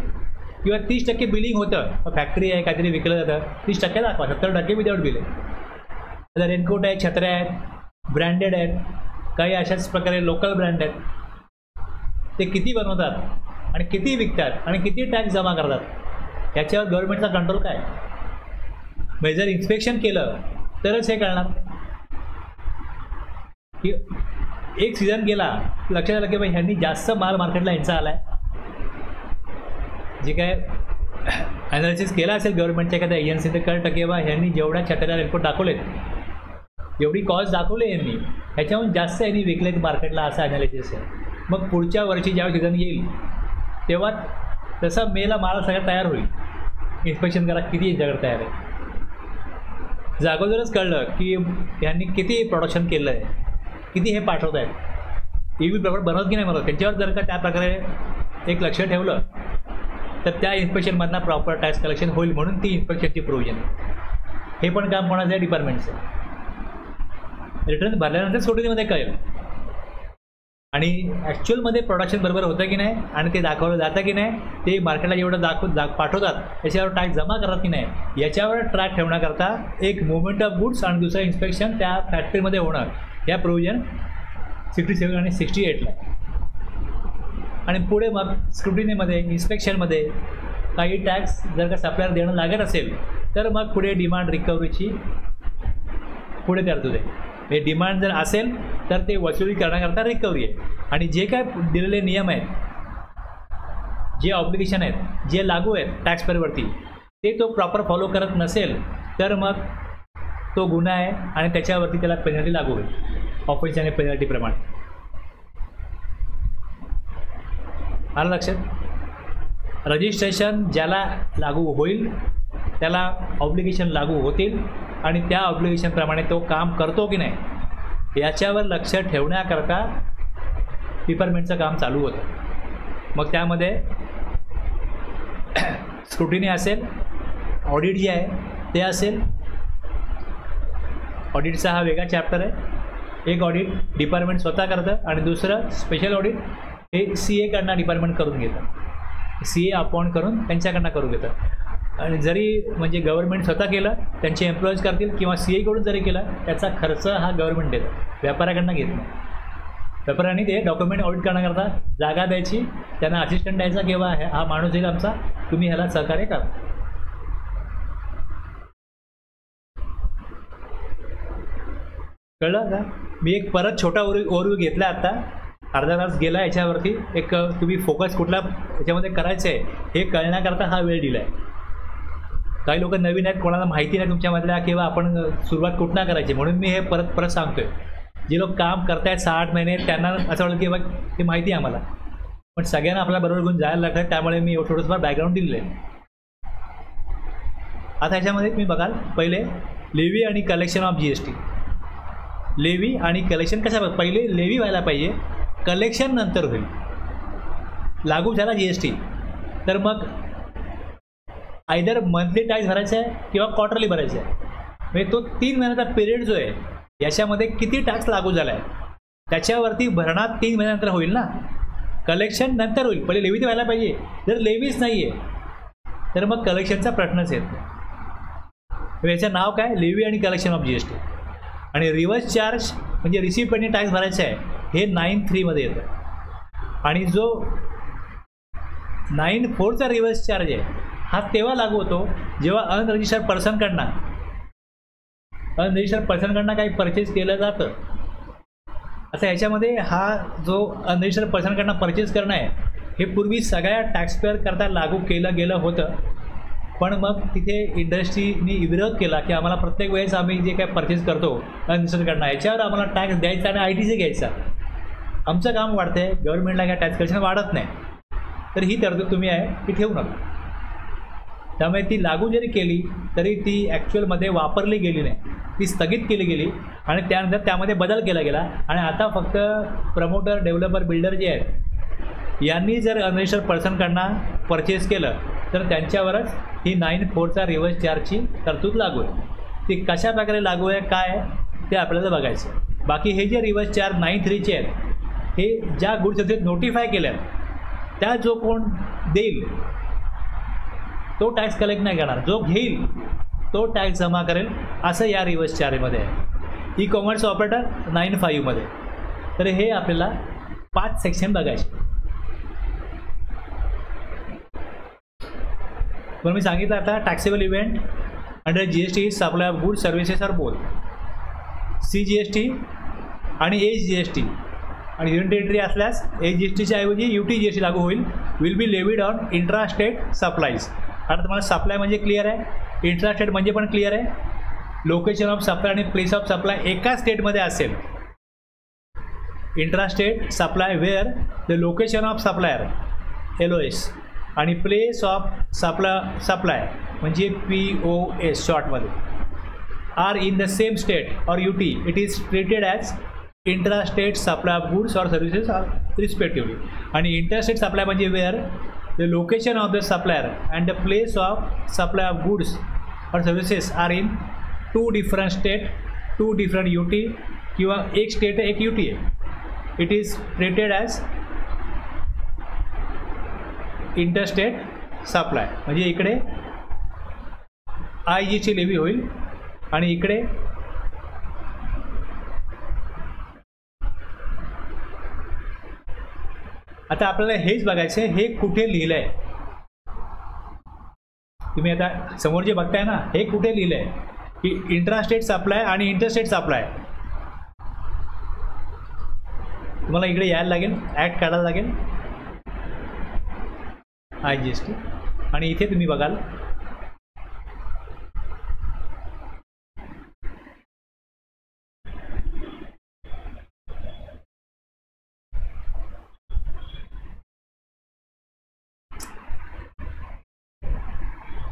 किंवा 30% बिलिंग होतं, फॅक्टरी आहे काहीतरी विकलं जातं, 30% दाखवा, 70% विदाऊट बिल आहे. आता रेनकोट आहे, छत्र्या आहेत, ब्रँडेड आहेत, काही अशाच प्रकारे लोकल ब्रँड आहेत, ते किती बनवतात आणि किती विकतात आणि किती टॅक्स जमा करतात याच्यावर गव्हर्नमेंटचा कंट्रोल काय. म्हणजे जर इन्स्पेक्शन केलं तरच हे कळणार की एक सीझन गेला लक्षात आलं की बाई ह्यांनी जास्त माल मार्केटला यांचा आला आहे. जे काय ॲनालिसिस केला असेल गव्हर्नमेंटच्या एखाद्या एजन्सीने कळतं की बा ह्यांनी जेवढ्या छत्र्या रेनकोट दाखवलेत, जेवढी कॉस्ट दाखवली यांनी, ह्याच्याहून जास्त यांनी विकलेत मार्केटला, असं ॲनालिसिस आहे. मग पुढच्या वर्षी ज्यावेळी सीझन येईल तेव्हा तसा मेला माल सगळा तयार होईल. इन्स्पेक्शन करा किती यांच्याकडे तयार आहे. जर अगोदरच कळलं की यांनी किती प्रोडक्शन केलं आहे, किती हे पाठवत आहेत, EV प्रॉडक्ट बनवत की नाही बनवत, त्यांच्यावर जर का त्या प्रकारे एक लक्ष ठेवलं तर त्या इन्स्पेक्शनमधनं प्रॉपर टॅक्स कलेक्शन होईल. म्हणून ती इन्स्पेक्शनची प्रोव्हिजन. हे पण काम कोणाचं आहे, डिपार्टमेंटचं. रिटर्न भरल्यानंतर स्क्रुटिनीमध्ये कळेल आणि ॲक्च्युअलमध्ये प्रोडक्शन बरोबर होतं की नाही आणि ते दाखवलं जातं की नाही, ते मार्केटला जेवढं पाठवतात त्याच्यावर टॅक्स जमा करतात की नाही, याच्यावर ट्रॅक ठेवण्याकरता एक मुवमेंट ऑफ गुड्स आणि दुसरं इन्स्पेक्शन त्या फॅक्टरीमध्ये होणं, या प्रोव्हिजन 67 आणि 68ला. आणि पुढे मग स्क्रुटिनीमध्ये, इन्स्पेक्शनमध्ये काही टॅक्स जर का सप्लायर देणं लागत असेल तर मग पुढे डिमांड रिकव्हरीची पुढे तरतूद आहे. हे डिमांड जर असेल तर ते वसुली करण्याकरता रिकव्हरी आहे. आणि जे काय दिलेले नियम आहेत, जे ऑब्लिगेशन आहेत, जे लागू आहेत टॅक्सपेअरवरती, ते तो प्रॉपर फॉलो करत नसेल तर मग तो गुन्हा आहे आणि त्याच्यावरती त्याला पेनल्टी लागू होईल, ऑफेन्स आणि पेनल्टीप्रमाणे. आलं लक्षात. रजिस्ट्रेशन ज्याला लागू होईल त्याला ऑब्लिगेशन लागू होतील आणि त्या ऑब्लिगेशनप्रमाणे तो काम करतो की नाही याच्यावर लक्ष ठेवण्याकरता डिपार्टमेंटचं काम चालू होतं. मग त्यामध्ये स्क्रुटिनी असेल, ऑडिट जे आहे ते असेल. ऑडिटचा हा वेगळा चॅप्टर आहे. एक ऑडिट डिपार्टमेंट स्वतः करतं आणि दुसरं स्पेशल ऑडिट हे CA कडनं डिपार्टमेंट करून घेतं. CA अपॉइंट करून त्यांच्याकडनं करून घेतं. आणि जरी म्हणजे गव्हर्नमेंट स्वतः केलं, त्यांचे एम्प्लॉईज करतील किंवा CA कडून जरी केलं, त्याचा खर्च हा गव्हर्नमेंट देतं, व्यापाऱ्याकडनं घेत नाही. व्यापाऱ्यांनी ते डॉक्युमेंट ऑडिट करण्याकरता जागा द्यायची, त्यांना असिस्टंट द्यायचा किंवा हा माणूस येईल आमचा, तुम्ही ह्याला सहकार्य करा. कळलं का. मी एक परत छोटा ओव्हरव्ह्यू घेतला आता, अर्धा तास गेला याच्यावरती. एक तुम्ही फोकस कुठला याच्यामध्ये करायचं आहे हे कळण्याकरता हा वेळ दिला आहे. काही लोक नवीन आहेत, कोणाला माहिती नाही तुमच्यामधल्या किंवा आपण सुरुवात कुठनं करायची, म्हणून मी हे परत सांगतोय. जे लोक काम करतायत 6-8 महिने त्यांना असं वाटलं की बघ हे माहिती आहे आम्हाला, पण सगळ्यांना आपल्या बरोबर घेऊन जायला लागतं, त्यामुळे मी थोडंसं बॅकग्राऊंड दिलेलं आहे. आता ह्याच्यामध्ये तुम्ही बघाल, पहिले लेवी आणि कलेक्शन ऑफ GST. लेवी आणि कलेक्शन कशा, पहिले लेवी व्हायला पाहिजे, कलेक्शन नंतर होईल. लागू झाला GST तर मग आयदर मंथली टॅक्स भरायचा आहे किंवा क्वार्टरली भरायचा आहे. म्हणजे तो 3 महिन्याचा पिरियड जो आहे याच्यामध्ये किती टॅक्स लागू झाला आहे त्याच्यावरती भरणा 3 महिन्यानंतर होईल ना. कलेक्शन नंतर होईल, पहिले लेवी तर व्हायला पाहिजे. जर लेवीच नाही आहे तर मग कलेक्शनचा प्रश्नच येत नाही. याचं नाव काय, लेवी आणि कलेक्शन ऑफ GST. आणि रिव्हर्स चार्ज म्हणजे रिसिप्ट पेंडिंग टॅक्स भरायचा आहे, हे 9(3) येतं. आणि जो 9(4) रिव्हर्स चार्ज आहे हा तेव्हा लागू होतो जेव्हा अनरजिस्टर्ड पर्सनकडनं काही परचेस केलं जातं. आता ह्याच्यामध्ये हा जो अनरजिस्टर्ड पर्सनकडनं परचेस करणं आहे हे पूर्वी सगळ्या टॅक्सपेअर करता लागू केलं गेलं होतं. पण मग तिथे इंडस्ट्रीनी विरोध केला की आम्हाला प्रत्येक वेळेस आम्ही जे काय परचेस करतो अनरजिस्टर्डकडनं याच्यावर आम्हाला टॅक्स द्यायचा आणि ITC घ्यायचा. आमचं काम वाढतं आहे, गव्हर्नमेंटला काय टॅक्स कलेक्शन वाढत नाही. तर ही तरतूद तुम्ही आहे ती ठेवू नका. त्यामुळे ती लागू जरी केली तरी ती ॲक्च्युअलमध्ये वापरली गेली नाही, ती स्थगित केली गेली आणि त्यानंतर त्यामध्ये बदल केला गेला. आणि आता फक्त प्रमोटर, डेव्हलपर, बिल्डर जे आहेत यांनी जर अनरजिस्टर्ड पर्सनकडनं परचेस केलं तर त्यांच्यावरच ही 9(4) रिव्हर्स चार्जची तरतूद लागू आहे. ती कशा प्रकारे लागू आहे काय आहे ते आपल्याला बघायचं. बाकी हे जे रिव्हर्स चार्ज 9(3) आहेत हे ज्या गुड्स नोटिफाय केल्या त्या जो कोण देईल तो टॅक्स कलेक्ट नाही करणार, जो घेईल तो टॅक्स जमा करेल, असं या रिव्हर्स चार्जमध्ये आहे. ई कॉमर्स ऑपरेटर 9(5) मध्ये. तर हे आपल्याला 5 सेक्शन बघायचे. पण मी सांगितलं आता taxable event under GST supply of goods services are both CGST आणि HGST. आणि युनियन टेरिटरी असल्यास HGSTच्या ऐवजी UTGST लागू होईल. Will be levied on intra state supplies. आता तुम्हाला सप्लाय म्हणजे क्लिअर आहे, इंट्रा स्टेट म्हणजे पण क्लिअर आहे. लोकेशन ऑफ सप्लाय आणि प्लेस ऑफ सप्लाय एका स्टेटमध्ये असेल. Intra state supply where the location of supplier LOS आणि प्लेस ऑफ सप्लाय म्हणजे POS शॉर्टमध्ये are in the same state और UT. It is treated as intrastate supply of goods और सर्व्हिसेस रिस्पेक्टिव्हली. आणि इंटरस्टेट सप्लाय म्हणजे where the location of the supplier and the place of supply of goods और services are in 2 different state, 2 different UT किंवा एक स्टेट एक UT आहे. It is treated as interstate supply. म्हणजे इकडे IGST लेवी होईल आणि इकडे आता आपल्याला हेच बघायचं आहे हे कुठे लिहिलं आहे. तुम्ही आता समोर जे बघताय ना हे कुठे लिहिलं आहे की इंट्रास्टेट सप्लाय आणि इंटरस्टेट सप्लाय. तुम्हाला इकडे यायला लागेल, ॲक्ट काढायला लागेल IGST आणि इथे तुम्ही बघाल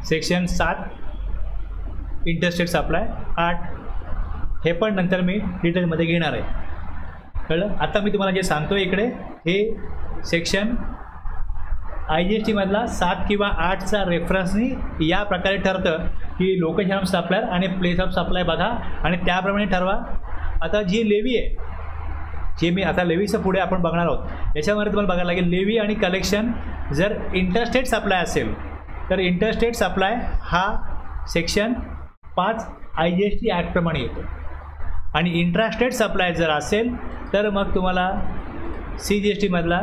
सेक्शन 7 इंटरस्टेट सप्लाय 8. हे पण नंतर मी डिटेलमध्ये घेणार आहे. कळलं. आता मी तुम्हाला जे सांगतो इकडे हे सेक्शन IGST मधला 7 किंवा 8चा रेफरन्सनी या प्रकारे ठरतं की लोकेशन ऑफ सप्लायर आणि प्लेस ऑफ सप्लाय बघा आणि त्याप्रमाणे ठरवा. आता जी लेवी आहे जे मी आता लेवीचं पुढे आपण बघणार आहोत याच्यामध्ये तुम्हाला बघायला लागेल लेवी आणि कलेक्शन. जर इंटरस्टेट सप्लाय असेल तर इंटरस्टेट सप्लाय हा सेक्शन 5 IGST ॲक्टप्रमाणे येतो आणि इंट्रास्टेट सप्लाय जर असेल तर मग तुम्हाला CGST मधला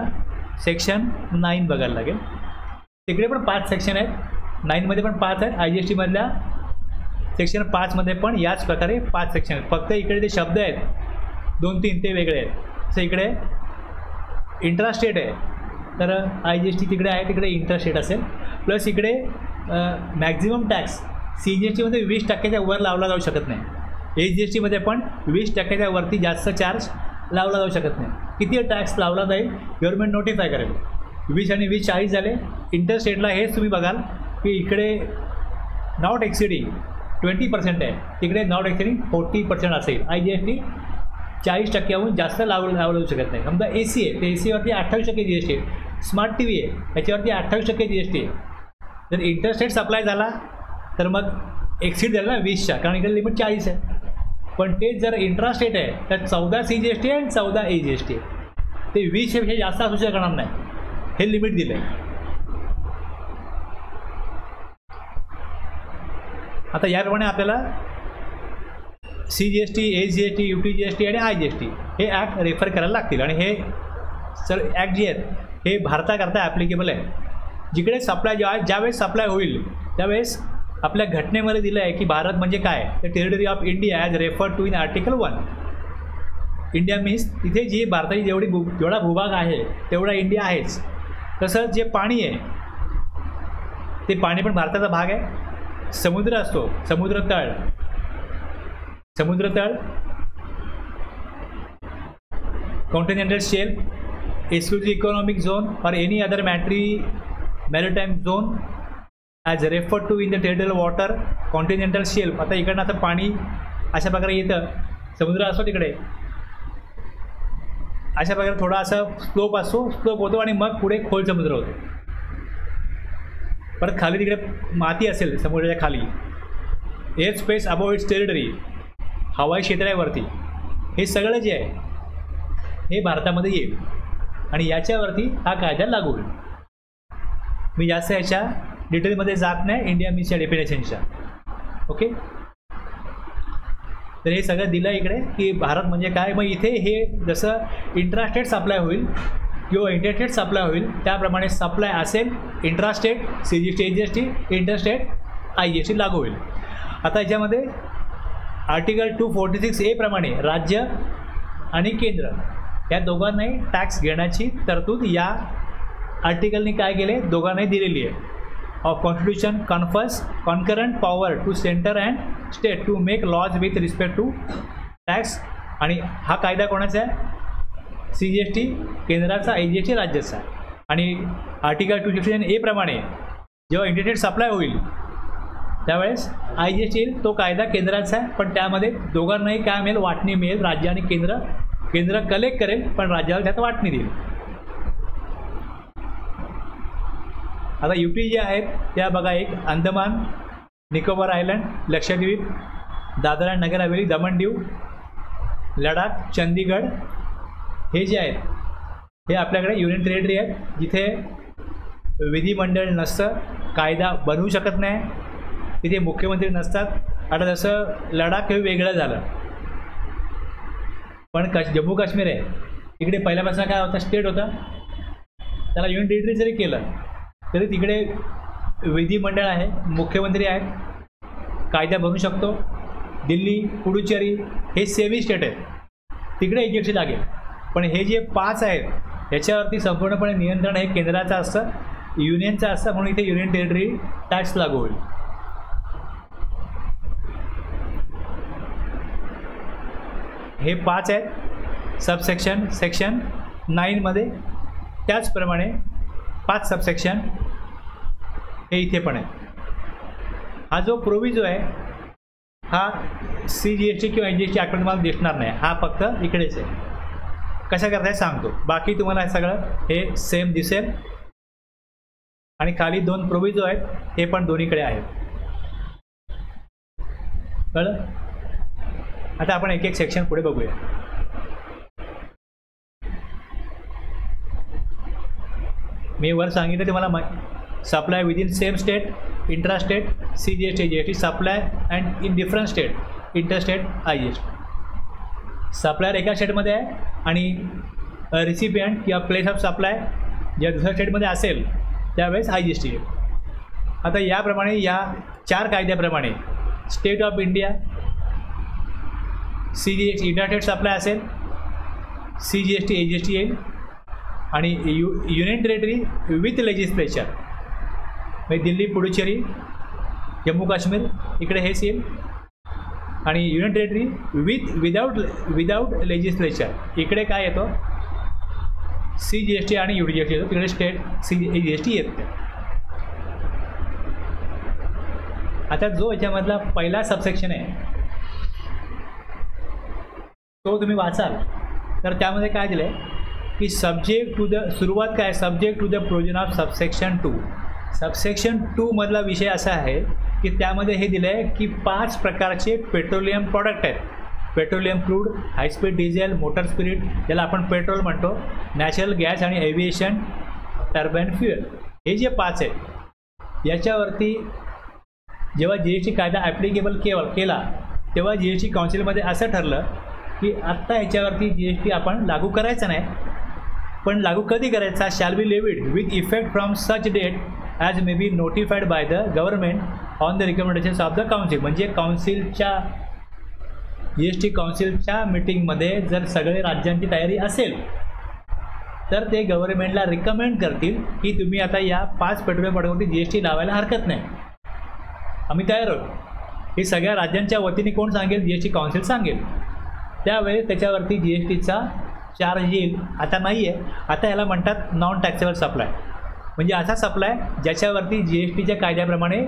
सेक्शन 9 बघायला लागेल. तिकडे पण 5 सेक्शन आहेत, 9मध्ये पण 5 आहेत. IGST मधल्या सेक्शन 5मध्ये पण याच प्रकारे 5 सेक्शन आहेत. फक्त इकडे जे शब्द आहेत 2-3 ते वेगळे आहेत. तसं इकडे इंट्रास्टेट आहे तर IGST तिकडे आहे, तिकडे इंटरस्टेट असेल. प्लस इकडे मॅक्झिमम टॅक्स CGSTमध्ये 20% वर लावला जाऊ शकत नाही. HGSTमध्ये पण 20% वरती जास्त चार्ज लावला जाऊ शकत नाही. किती टॅक्स लावला जाईल गव्हर्नमेंट नोटिफाय करेल. 20 आणि 20 40 झाले. इंटरस्टेटला हेच तुम्ही बघाल की इकडे नॉट एक्सिडिंग 20% आहे, तिकडे नॉट एक्सिडिंग 40% असेल. IGST 40%हून जास्त लावलं जाऊ शकत नाही. समजा AC आहे ते ACवरती 28% GST आहे. स्मार्ट TV आहे त्याच्यावरती 28% GST आहे. जर इंटरस्टेट सप्लाय झाला तर मग एक्सिड झाला ना 20च्या, कारण इकडे लिमिट 40 आहे. पण ते जर इंट्रास्टेट आहे तर 14 CGST आणि 14 HGST आहे. ते 20पेक्षा जास्त असू शकणार नाही, हे लिमिट दिलं आहे. आता याप्रमाणे आपल्याला CGST, HGST, UTGST आणि IGST हे ॲक्ट रेफर करायला लागतील. आणि हे सर ॲक्ट जे आहेत हे भारताकरता ॲप्लिकेबल आहे. जिकडे सप्लाय ज्यावेळेस सप्लाय होईल त्यावेळेस आपल्या घटनेमध्ये दिलं आहे की भारत म्हणजे काय, तर territory of India as refer to in article 1. India means तिथे जी भारताची जेवढा भूभाग आहे तेवढा इंडिया आहेच. तसंच जे पाणी आहे ते पाणी पण भारताचा भाग आहे. समुद्र असतो, समुद्रतळ, continental shelf, exclusive economic zone और any other maritime zone as refer to in the territorial water, continental shelf. आता इकडनं आता पाणी अशा प्रकारे येतं, समुद्र असतो तिकडे. अशा प्रकारे थोडा असा स्लोप असतो, स्लोप होतो आणि मग पुढे खोल समुद्र होतो. परत खाली तिकडे माती असेल समुद्राच्या खाली. Air space about it's territory, हवाई क्षेत्रावरती हे सगळं जे आहे हे भारतामध्ये येईल आणि याच्यावरती हा कायदा लागू होईल. मी जास्त याच्या डिटेलमध्ये जात नाही इंडिया मीन्सच्या डेफिनेशनच्या. ओके, तर हे सगळं दिलं इकडे की भारत म्हणजे काय. मग इथे हे जसं इंट्रास्टेट सप्लाय होईल किंवा इंटरस्टेट सप्लाय होईल त्याप्रमाणे सप्लाय असेल intrastate CGST AGST, interstate IGST लागू होईल. आता याच्यामध्ये आर्टिकल 246A प्रमाणे राज्य आणि केंद्र या दोघांनाही टॅक्स घेण्याची तरतूद या आर्टिकलनी काय केले, दोघांनाही दिलेली आहे. Of constitution confers concurrent power to centre and state to make laws with respect to tax. आणि हा कायदा कोणाचा आहे, CGST केंद्राचा, IGST राज्याचा. आणि आर्टिकल 256A प्रमाणे जेव्हा इंटरस्टेट सप्लाय होईल त्यावेळेस IGST येईल, तो कायदा केंद्राचा आहे. पण त्यामध्ये दोघांनाही काय मिळेल, वाटणी मिळेल. राज्य आणि केंद्र कलेक्ट करेल पण राज्याला त्यात वाटणी देईल. आता UT जे आहेत त्या बघा, एक अंदमान निकोबार आयलंड, लक्षद्वीप, दादरा नगर हवेली, दमण दीव, लडाख, चंदीगड हे जे आहेत हे आपल्याकडे युनियन टेरिटरी आहेत, जिथे विधिमंडळ नसतं, कायदा बनवू शकत नाही, तिथे मुख्यमंत्री नसतात. आता जसं लडाख हे वेगळं झालं, पण जम्मू काश्मीर आहे इकडे पहिल्यापासून काय होता, स्टेट होता. त्याला युनियन टेरिटरी जरी केलं तरी तिकडे विधिमंडळ आहे, मुख्यमंत्री आहेत, कायदा बनवू शकतो. दिल्ली, पुडुचेरी हे सेमी स्टेट आहेत, तिकडे AGST लागेल. पण हे जे 5 आहेत याच्यावरती संपूर्णपणे नियंत्रण हे केंद्राचं असतं, युनियनचं असतं, म्हणून इथे युनियन टेरिटरी टॅक्स लागू होईल. हे 5 आहेत सबसेक्शन सेक्शन 9मध्ये. त्याचप्रमाणे 5 सबसेक्शन हे इथे पण आहे. हा जो प्रोविजो आहे हा CGST किंवा IGST ॲक्ट तुम्हाला दिसणार नाही, हा फक्त इकडेच आहे. कशा करताय सांगतो, बाकी तुम्हाला हे सगळं हे सेम दिसेल. आणि खाली 2 प्रोविजो आहेत हे पण दोन्हीकडे आहेत. कळलं. आता आपण एक एक सेक्शन पुढे बघूया. मी वर सांगितलं तुम्हाला, supply within same state, intrastate CGST AGST, supply and in different state, interstate IGST. Supplier एका स्टेटमध्ये आहे आणि रिसिपियंट किंवा प्लेस ऑफ सप्लाय ज्या दुसऱ्या स्टेटमध्ये असेल त्यावेळेस IGST येईल. आता याप्रमाणे या 4 कायद्याप्रमाणे state of India CGST interstate supply असेल, CGST AGST येईल. आणि युनियन टेरिटरी विथ लेजिस्लेचर म्हणजे दिल्ली, पुडुचेरी, जम्मू काश्मीर इकडे हेच येईल. आणि युनियन टेरिटरी विदाऊट लेजिस्लेचर इकडे काय येतो, CGST आणि UTGST येतो, तिकडे स्टेट AGST येत नाही. आता जो याच्यामधला पहिला सबसेक्शन आहे तो तुम्ही वाचाल तर त्यामध्ये काय दिलं आहे की सब्जेक्ट टू द, सुरुवात काय, subject to the provision of subsection 2. Subsection 2 मधला विषय असा आहे की त्यामध्ये हे दिलं आहे की 5 प्रकारचे पेट्रोलियम प्रॉडक्ट आहेत. Petroleum crude, high speed diesel, motor spirit ज्याला आपण पेट्रोल म्हणतो, नॅचरल गॅस आणि एव्हिएशन टर्बाइन फ्युएल, हे जे 5 आहेत याच्यावरती जेव्हा GST कायदा ॲप्लिकेबल केला तेव्हा GST काउन्सिलमध्ये असं ठरलं की आत्ता ह्याच्यावरती GST आपण लागू करायचं नाही, पण लागू कधी करायचा, shall be levied with effect from such date as may be notified by the government on the recommendations of the council. म्हणजे काउन्सिलच्या GST काउन्सिलच्या मीटिंगमध्ये जर सगळे राज्यांची तयारी असेल तर ते गव्हर्नमेंटला रिकमेंड करतील की तुम्ही आता या 5 पेट्रोलियम प्रॉडक्टवरती GST लावायला हरकत नाही, आम्ही तयार आहोत. हे सगळ्या राज्यांच्या वतीने कोण सांगेल, GST काउन्सिल सांगेल. त्यावेळेस त्याच्यावरती GSTचा चार्ज येईल. आता नाही आहे, आता याला म्हणतात नॉन टॅक्सेबल सप्लाय, म्हणजे असा सप्लाय ज्याच्यावरती GSTच्या कायद्याप्रमाणे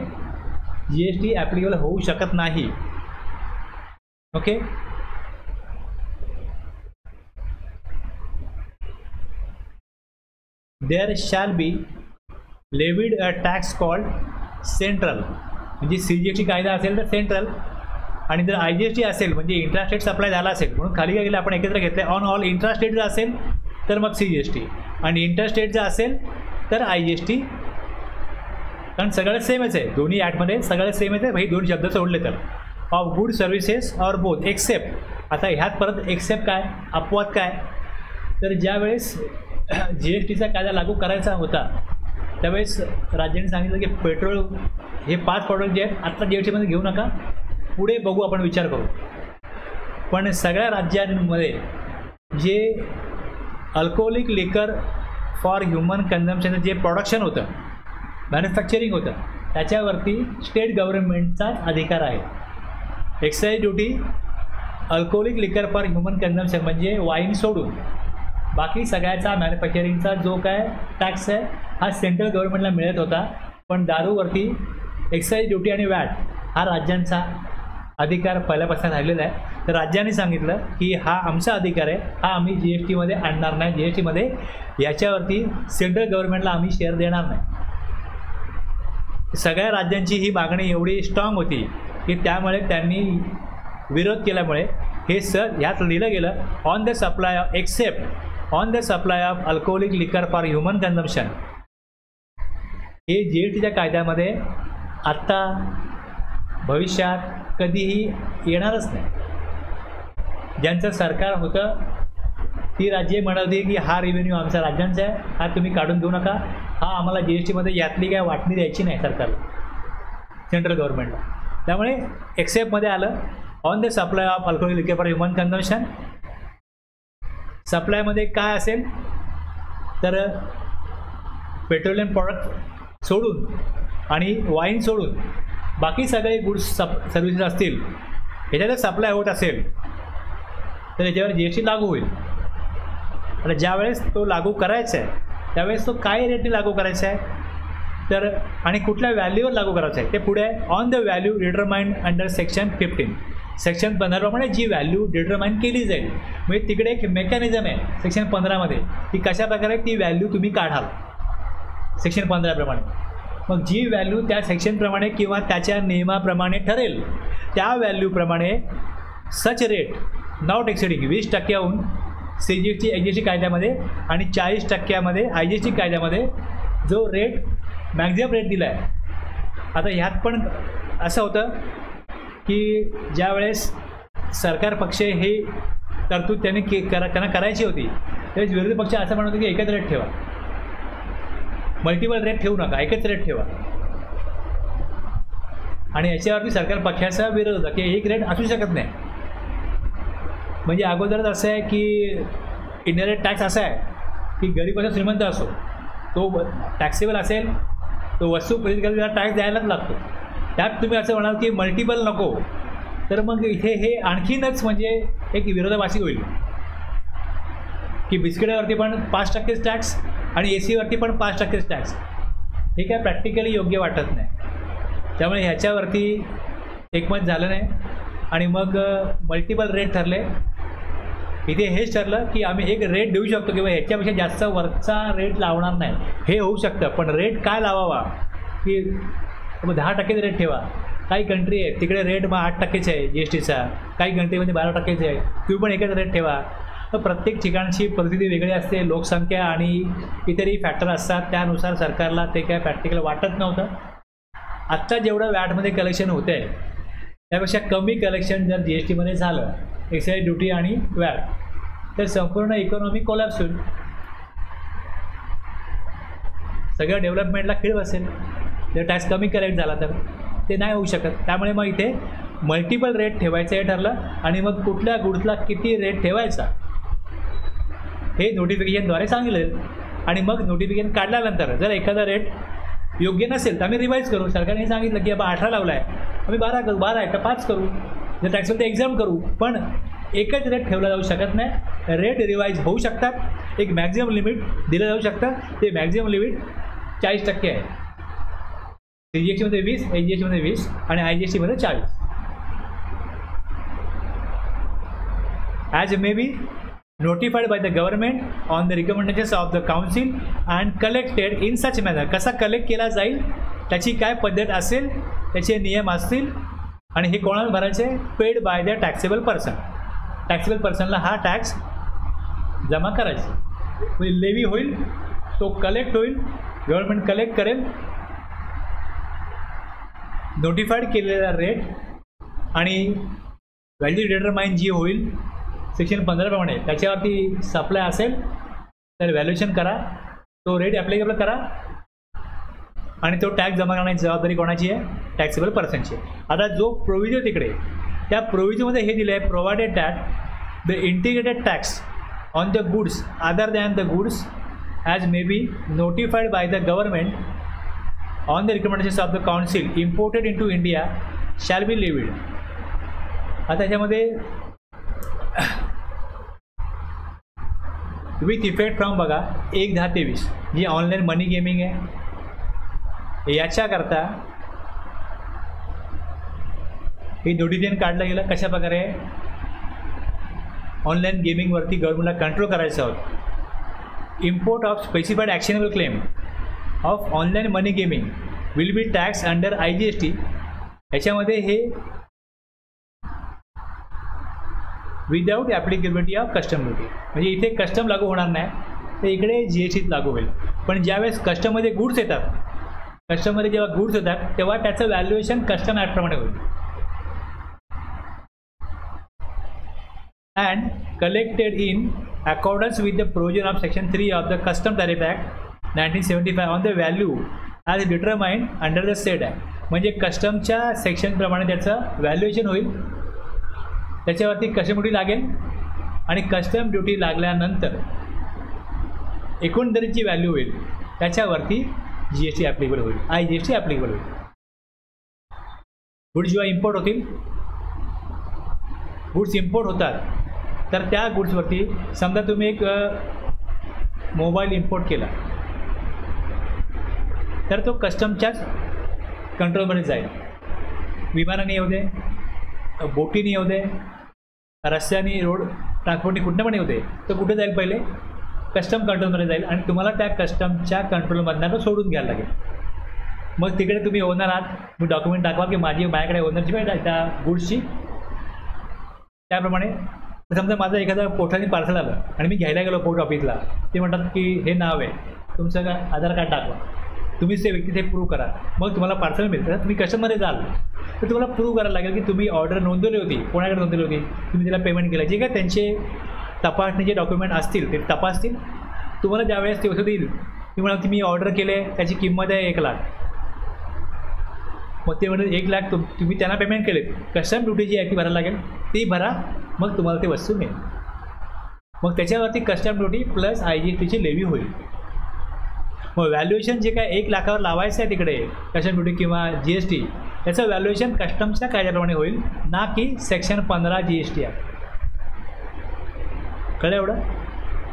GST ॲप्लिकेबल होऊ शकत नाही. Okay, there shall be levied a tax called central, म्हणजे CGST कायदा असेल तर सेंट्रल, आणि जर IGST असेल म्हणजे इंट्रास्टेट सप्लाय झाला असेल, म्हणून खाली काय केलं आपण एकत्र घेतलं ऑन ऑल इंट्रास्टेट जर असेल तर मग CGST, आणि इंटरस्टेट जर असेल तर IGST, कारण सगळं सेमच आहे दोन्ही ॲक्टमध्ये, सगळं सेमच आहे. हे दोन शब्द सोडले तर of good services or both except. आता ह्यात परत एक्सेप्ट काय, अपवाद काय, तर ज्यावेळेस GSTचा कायदा लागू करायचा होता त्यावेळेस राज्यांनी सांगितलं की पेट्रोल हे 5 प्रॉडक्ट जे आहेत आत्ता GSTमध्ये घेऊ नका, पुढे बघू आपण विचार करू. पण सगळ्या राज्यांमध्ये जे अल्कोहोलिक लिकर फॉर ह्युमन कन्झम्पशनचं जे प्रोडक्शन होतं, मॅन्युफॅक्चरिंग होतं, त्याच्यावरती स्टेट गव्हर्नमेंटचाच अधिकार आहे. Excise duty alcoholic liquor for human consumption म्हणजे वाईन सोडून बाकी सगळ्याचा मॅन्युफॅक्चरिंगचा जो काय टॅक्स आहे हा सेंट्रल गव्हर्नमेंटला मिळत होता. पण दारूवरती एक्साईज ड्युटी आणि वॅट हा राज्यांचा अधिकार पहिल्यापासून राहिलेला आहे. तर राज्यांनी सांगितलं की हा आमचा अधिकार आहे, हा आम्ही GSTमध्ये आणणार नाही, GSTमध्ये याच्यावरती सेंट्रल गव्हर्नमेंटला आम्ही शेअर देणार नाही. सगळ्या राज्यांची ही मागणी एवढी स्ट्रॉंग होती की त्यामुळे त्यांनी विरोध केल्यामुळे हे ह्यात लिहिलं गेलं on the supply of except on the supply of alcoholic liquor for human consumption. हे GSTच्या कायद्यामध्ये आत्ता भविष्यात कधीही येणारच नाही. ज्यांचं सरकार होतं ती राज्ये म्हणाली की हा रेव्हेन्यू आमचा राज्यांचा आहे, हा तुम्ही काढून देऊ नका, हा आम्हाला GSTमध्ये यातली काय वाटणी द्यायची नाही सरकारला, सेंट्रल गव्हर्नमेंटला. त्यामुळे एक्सेप्टमध्ये आलं on the supply of alcoholic liquor for human consumption. सप्लायमध्ये काय असेल तर पेट्रोलियम प्रॉडक्ट सोडून आणि वाईन सोडून बाकी सगळे गुड्स सर्व्हिसेस असतील, ह्याच्यात सप्लाय होत असेल तर याच्यावर GST लागू होईल. आणि ज्यावेळेस तो लागू करायचा आहे त्यावेळेस तो काय रेटने लागू करायचा आहे तर आणि कुठल्या व्हॅल्यूवर लागू करायचं आहे ते पुढे on the value determined under section 15. Section 15प्रमाणे जी व्हॅल्यू डिटरमाइन केली जाईल, म्हणजे तिकडे एक मेकॅनिझम आहे सेक्शन 15मध्ये की कशा प्रकारे ती व्हॅल्यू तुम्ही काढाल सेक्शन 15प्रमाणे. मग जी व्हॅल्यू त्या सेक्शनप्रमाणे किंवा त्याच्या नियमाप्रमाणे ठरेल त्या व्हॅल्यूप्रमाणे सच रेट नॉट एक्सिडिंग 20%हून CGST कायद्यामध्ये आणि 40%मध्ये IGST कायद्यामध्ये जो रेट मॅक्झिमम रेट दिला आहे. आता ह्यात पण असं होतं की ज्यावेळेस सरकार पक्ष हे तरतूद त्यांना करायची होती त्यावेळेस विरोधी पक्ष असं म्हणत होते की एकच रेट ठेवा, मल्टिपल रेट ठेवू नका, एकच रेट ठेवा. आणि याच्यावरती सरकार पक्षाचा विरोध होता की एक रेट असू शकत नाही. म्हणजे अगोदरच असं आहे की इनडायरेक्ट टॅक्स असा आहे की गरीबाचा श्रीमंत असो तो टॅक्सेबल असेल, तो वस्तू खरेदी करायला टॅक्स द्यायलाच लागतो. त्यात तुम्ही असं म्हणाल की मल्टिपल नको, तर मग इथे हे आणखीनच म्हणजे एक विरोधाभासी होईल की बिस्किटावरती पण 5% टॅक्स आणि AC वरती पण 5% टॅक्स. हे काय प्रॅक्टिकली योग्य वाटत नाही. त्यामुळे ह्याच्यावरती एकमत झालं नाही आणि मग मल्टिपल रेट ठरले. इथे हेच ठरलं की आम्ही एक रेट देऊ शकतो किंवा ह्याच्यापेक्षा जास्त वरचा रेट लावणार नाही. हे होऊ शकतं, पण रेट काय लावावा की 10% रेट ठेवा. काही कंट्री आहे तिकडे रेट मग 8%च आहे GSTचा, काही कंट्रीमध्ये 12%च आहे, तुम्ही पण एकच रेट ठेवा. तर प्रत्येक ठिकाणची परिस्थिती वेगळी असते, लोकसंख्या आणि इतरही फॅक्टर असतात, त्यानुसार सरकारला ते काय प्रॅक्टिकल वाटत नव्हतं. आत्ता जेवढं वॅटमध्ये कलेक्शन होतं आहे त्यापेक्षा कमी कलेक्शन जर GSTमध्ये झालं एक्साईज ड्युटी आणि वॅट तर संपूर्ण इकॉनॉमी कोलॅप्स होईल, सगळ्या डेव्हलपमेंटला खीळ बसेल. जर टॅक्स कमी कलेक्ट झाला तर ते नाही होऊ शकत. त्यामुळे मग इथे मल्टिपल रेट ठेवायचं हे ठरलं आणि मग कुठल्या गुड्सला किती रेट ठेवायचा हे नोटिफिकेशनद्वारे सांगितलं. आणि मग नोटिफिकेशन काढल्यानंतर जर एखादा रेट योग्य नसेल तर आम्ही रिवाईज करू. सरकारने सांगितलं की बाबा 18 लावला आहे, आम्ही 12 करू, 12 आहे तर 5 करू, जर टॅक्सवर ते एक्झाम करू. पण एकच रेट ठेवला जाऊ शकत नाही, रेट रिवाईज होऊ शकतात. एक मॅक्झिमम लिमिट दिलं जाऊ शकतं, ते मॅक्झिमम लिमिट 40% आहे. CGSTमध्ये 20, SGSTमध्ये 20 आणि IGSTमध्ये 40. As may B notified by the government on the recommendations of the council and collected in such manner. कसा कलेक्ट केला जाईल, त्याची काय पद्धत असेल, त्याचे नियम असतील आणि हे कोणाला भरायचे, paid by the taxable person. Taxable पर्सनला हा टॅक्स जमा करायचा, म्हणजे लेवी होईल, तो कलेक्ट होईल, गव्हर्नमेंट कलेक्ट करेल, नोटिफाईड केलेला रेट आणि व्हॅल्यू डिटरमाइन जी होईल सेक्शन 15 प्रमाणे, त्याच्यावरती सप्लाय असेल तर व्हॅल्युएशन करा, तो रेट ॲप्लिकेबल करा आणि तो टॅक्स जमा करण्याची जबाबदारी कोणाची आहे, टॅक्सेबल पर्सनची. आता जो प्रोव्हिजन तिकडे, त्या प्रोव्हिजनमध्ये हे दिलं आहे, provided that the integrated tax on the goods other than the goods as may be notified by the government on the recommendations of the council imported into India shall be levied. आता त्याच्यामध्ये विथ इफेक्ट फ्रॉम बघा 1/10/23 जी ऑनलाईन मनी गेमिंग आहे, याच्याकरता हे नोटिफिकेशन काढलं गेलं. कशा प्रकारे ऑनलाईन गेमिंगवरती गव्हर्नमेंटला कंट्रोल करायचं होतं. Import of specified actionable claim of online money gaming will be tax under IGST. याच्यामध्ये हे without applicability of custom duty, म्हणजे इथे कस्टम लागू होणार नाही, तर इकडे GST लागू होईल. पण ज्यावेळेस कस्टममध्ये गुड्स येतात, कस्टममध्ये जेव्हा गुड्स येतात तेव्हा त्याचं व्हॅल्युएशन कस्टम ॲक्टप्रमाणे होईल. And collected in accordance with the provision of section 3 of the custom tariff act 1975 on the value as determined under the sed act. म्हणजे कस्टमच्या सेक्शनप्रमाणे त्याचं व्हॅल्युएशन होईल, त्याच्यावरती कस्टम ड्युटी लागेल आणि कस्टम ड्युटी लागल्यानंतर एकूणदरीची व्हॅल्यू होईल, त्याच्यावरती GST ॲप्लिकेबल होईल, IGST ॲप्लिकेबल होईल. गुड्स जेव्हा इम्पोर्ट होतील, गुड्स इम्पोर्ट होतात तर त्या गुड्सवरती समजा तुम्ही एक मोबाईल इम्पोर्ट केला तर तो कस्टमच्याच कंट्रोलमध्ये जाईल. विमानाने येऊ दे, बोटीने येऊ दे, रस्त्याने, रोड ट्रान्सपोर्टने, कुठनं पण येऊ दे, तो कुठे जाईल, पहिले कस्टम कंट्रोलमध्ये जाईल आणि तुम्हाला त्या कस्टमच्या कंट्रोलमधनं तो सोडून घ्यायला लागेल. मग तिकडे तुम्ही ओनर आहात, मी डॉक्युमेंट दाखवा की माझ्याकडे ओनरची पाहिजे त्या गुड्सची. त्याप्रमाणे समजा माझं एखादं पोस्टाने पार्सल आलं आणि मी घ्यायला गेलो पोस्ट ऑफिसला, ते म्हणतात की हे नाव आहे, तुमचं का आधार कार्ड दाखवा, तुम्हीच ते व्यक्ती ते प्रूव्ह करा, मग तुम्हाला पार्सल मिळतं. तुम्ही कस्टमरमध्ये जाल तर तुम्हाला प्रूव्ह करायला लागेल की तुम्ही ऑर्डर नोंदवली होती, कोणाकडे नोंदवली होती, तुम्ही त्याला पेमेंट केलं, जे काय त्यांचे तपासणीचे डॉक्युमेंट असतील ते तपासतील. तुम्हाला ज्यावेळेस ते वस्तू देईल, तुम्ही म्हणाल की मी ऑर्डर केले, त्याची किंमत आहे 1,00,000, मग ते म्हणून 1,00,000 तुम्ही त्यांना पेमेंट केले, कस्टम ड्युटी जी आहे ती भरायला लागेल, ती भरा, मग तुम्हाला ते वस्तू मिळेल. मग त्याच्यावरती कस्टम ड्युटी प्लस IGSTची लेवी होईल. मग व्हॅल्युएशन जे काय 1,00,000वर लावायचं आहे तिकडे कस्टम ड्युटी किंवा GST, त्याचं व्हॅल्युएशन कस्टमच्या कायद्याप्रमाणे होईल, ना की सेक्शन 15 GST आहे. कळलं एवढं?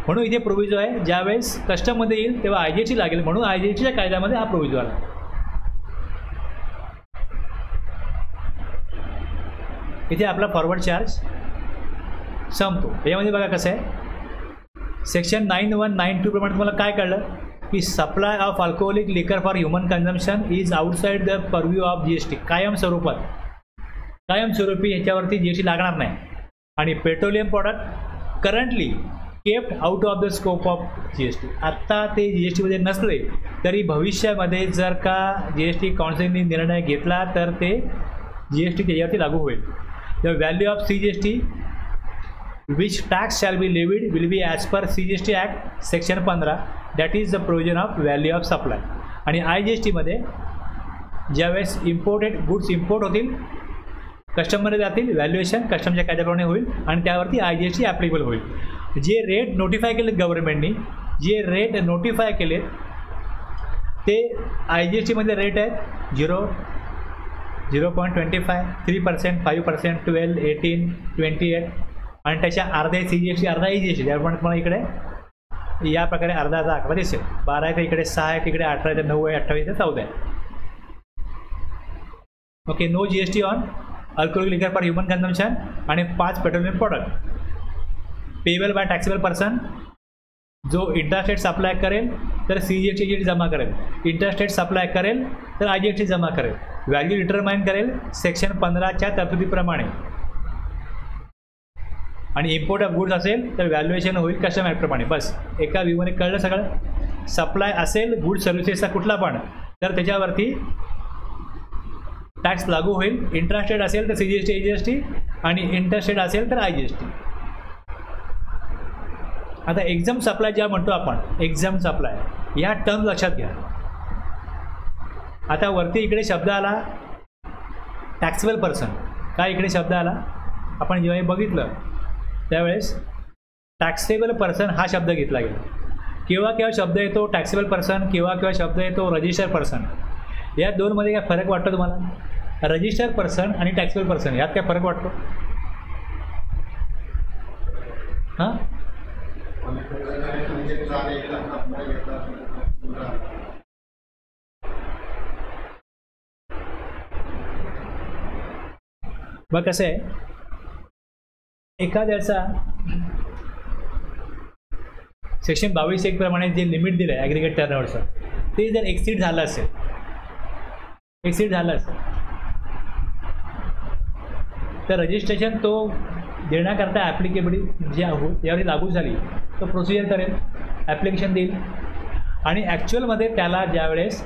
म्हणून इथे प्रोव्हिजन आहे, ज्यावेळेस कस्टममध्ये येईल तेव्हा IGST लागेल, म्हणून IGSTच्या कायद्यामध्ये हा प्रोव्हिजन आला. इथे आपला फॉरवर्ड चार्ज संपतो. यामध्ये बघा कसं आहे, सेक्शन 9192 प्रमाणे तुम्हाला काय कळलं की supply of alcoholic liquor for human consumption is outside the purview of GST. कायमस्वरूपी ह्याच्यावरती GST लागणार नाही. आणि petroleum product currently kept out of the scope of GST. आत्ता ते GSTमध्ये नसले तरी भविष्यामध्ये जर का GST काउन्सिलने निर्णय घेतला तर ते GST त्याच्यावरती लागू होईल. The value of CGST which tax shall be levied will be as per CGST Act section 15, that is the provision of value of supply. आणि IGSTमध्ये ज्यावेळेस इम्पोर्टेड गुड्स इम्पोर्ट होतील, कस्टममध्ये जातील, व्हॅल्युएशन कस्टमच्या कायद्याप्रमाणे होईल आणि त्यावरती IGST ॲप्लिकेबल होईल. जे रेट नोटिफाय केलेत गव्हर्नमेंटनी, जे रेट नोटिफाय केलेत ते IGSTमध्ये रेट आहेत 0.25, 3%, 5%, 12, 18, 28 आणि त्याच्या अर्धा CGST अर्धा IGST. त्याप्रमाणे तुम्हाला इकडे या प्रकारे अर्धा आकडा दिसेल. 12 आहे तर इकडे 6 आहे, तिकडे 18 आहे, 9 आहे, 28 आहे, 14 आहे. Okay, no GST on alcoholic liquor for human consumption आणि 5 petroleum product. Payable by taxable person, जो इंट्रास्टेट सप्लाय करेल तर CGST जमा करेल, इंट्रास्टेट सप्लाय करेल तर IGST जमा करेल, व्हॅल्यू डिटरमाइन करेल सेक्शन 15च्या तरतुदीप्रमाणे, आणि इम्पोर्ट ऑफ गुड्स असेल तर व्हॅल्युएशन होईल कस्टम ॲक्टप्रमाणे. बस एका व्ह्यूमध्ये कळलं सगळं. सप्लाय असेल गुड्स सर्व्हिसेसचा कुठला पण तर त्याच्यावरती टॅक्स लागू होईल. इंट्रास्टेट असेल तर CGST AGST आणि इंटरस्टेट असेल तर IGST. आता एक्झाम सप्लाय ज्या म्हणतो आपण, एक्झाम सप्लाय या टर्म लक्षात घ्या. आता वरती इकडे शब्द आला टॅक्सेबल पर्सन. काय इकडे शब्द आला? आपण जेव्हा हे बघितलं त्यावेळेस टॅक्सेबल पर्सन हा शब्द घेतला गेला. केव्हा केव्हा शब्द येतो टॅक्सेबल पर्सन, केव्हा केव्हा शब्द येतो रजिस्टर पर्सन. या दोनमध्ये काय फरक वाटतो तुम्हाला? रजिस्टर पर्सन आणि टॅक्सेबल पर्सन यात काय फरक वाटतो? हां, बघ कसं आहे, एखाद्याचा सेक्शन 22(1) प्रमाणे जे लिमिट दिलं आहे ॲग्रिगेट टर्नओव्हरचं ते जर एक्सीड झालं असेल तर रजिस्ट्रेशन तो देण्याकरता ॲप्लिकेबिलिटी जी यावेळी लागू झाली तो प्रोसिजर करेल, ॲप्लिकेशन देईल, आणि ॲक्च्युअलमध्ये त्याला ज्यावेळेस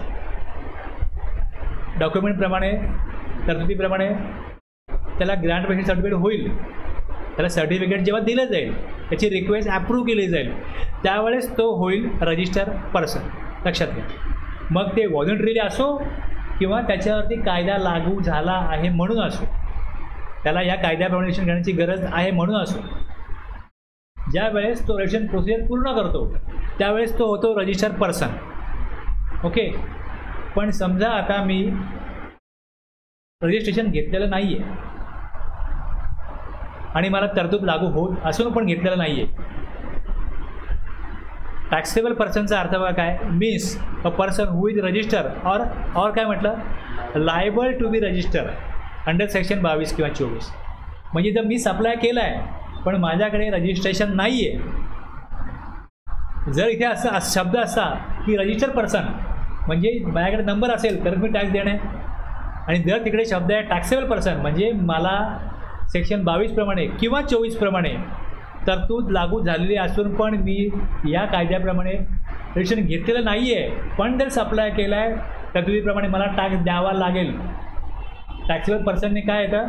डॉक्युमेंटप्रमाणे तरतुदीप्रमाणे त्याला ग्रँट बेनिफिट सर्टिफिकेट होईल, त्याला सर्टिफिकेट जेव्हा दिलं जाईल, त्याची रिक्वेस्ट ॲप्रूव्ह केली जाईल, त्यावेळेस तो होईल रजिस्टर पर्सन. लक्षात घ्या. मग ते व्हॉलंटरीली असो किंवा त्याच्यावरती कायदा लागू झाला आहे म्हणून असो, त्याला या कायद्याप्रमाणे रजिस्ट्रेशन करण्याची गरज आहे म्हणून असो, ज्या वेळेस तो रजिस्ट्रेशन प्रोसिजर पूर्ण करतो त्यावेळेस तो होतो रजिस्टर पर्सन. ओके. पण समजा आता मी रजिस्ट्रेशन घेतलेलं नाही आहे आणि मला तरतूद लागू होत असून पण घेतलेलं नाही आहे. टॅक्सेबल पर्सनचा अर्थ बघा काय? Means a person who is register और काय म्हटलं? Liable to be register under section 22 किंवा 24. म्हणजे जर मी सप्लाय केला आहे पण माझ्याकडे रजिस्ट्रेशन नाही आहे, जर इथे असा शब्द असा की रजिस्टर पर्सन म्हणजे माझ्याकडे नंबर असेल तर मी टॅक्स देणे, आणि जर तिकडे शब्द आहे टॅक्सेबल पर्सन म्हणजे मला सेक्शन 22 प्रमाणे किंवा 24 प्रमाणे तरतूद लागू झालेली असून पण मी या कायद्याप्रमाणे रजिस्ट्रेशन घेतलेलं नाही आहे, पण जर सप्लाय केला आहे तरतुदीप्रमाणे मला टॅक्स द्यावा लागेल. टॅक्सेबल पर्सनने काय येतं?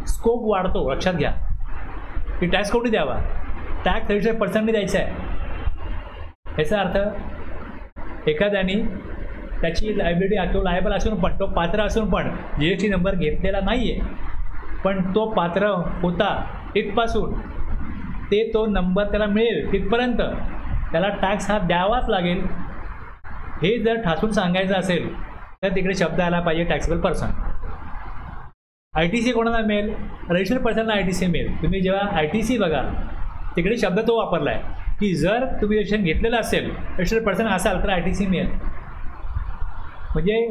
स्कोप वाढतो. लक्षात घ्या की टॅक्स कोणी द्यावा? टॅक्स रजिस्टर पर्सनने द्यायचा आहे. याचा अर्थ एखाद्याने त्याची लायबिलिटी तो लायबल असून पण, तो पात्र असून पण GST नंबर घेतलेला नाही आहे, पण तो पात्र होता तिथपासून ते तो नंबर त्याला मिळेल तिथपर्यंत त्याला टॅक्स हा द्यावाच लागेल. हे जर ठासून सांगायचं असेल तर तिकडे शब्द आला पाहिजे टॅक्सेबल पर्सन. ITC कोणाला मिळेल? रजिस्टर पर्सनला ITC मिळेल. तुम्ही जेव्हा ITC बघा तिकडे शब्द तो वापरला आहे की जर तुम्ही रजिस्ट्रेशन घेतलेलं असेल, रजिस्टर पर्सन असाल तर ITC मिळेल. म्हणजे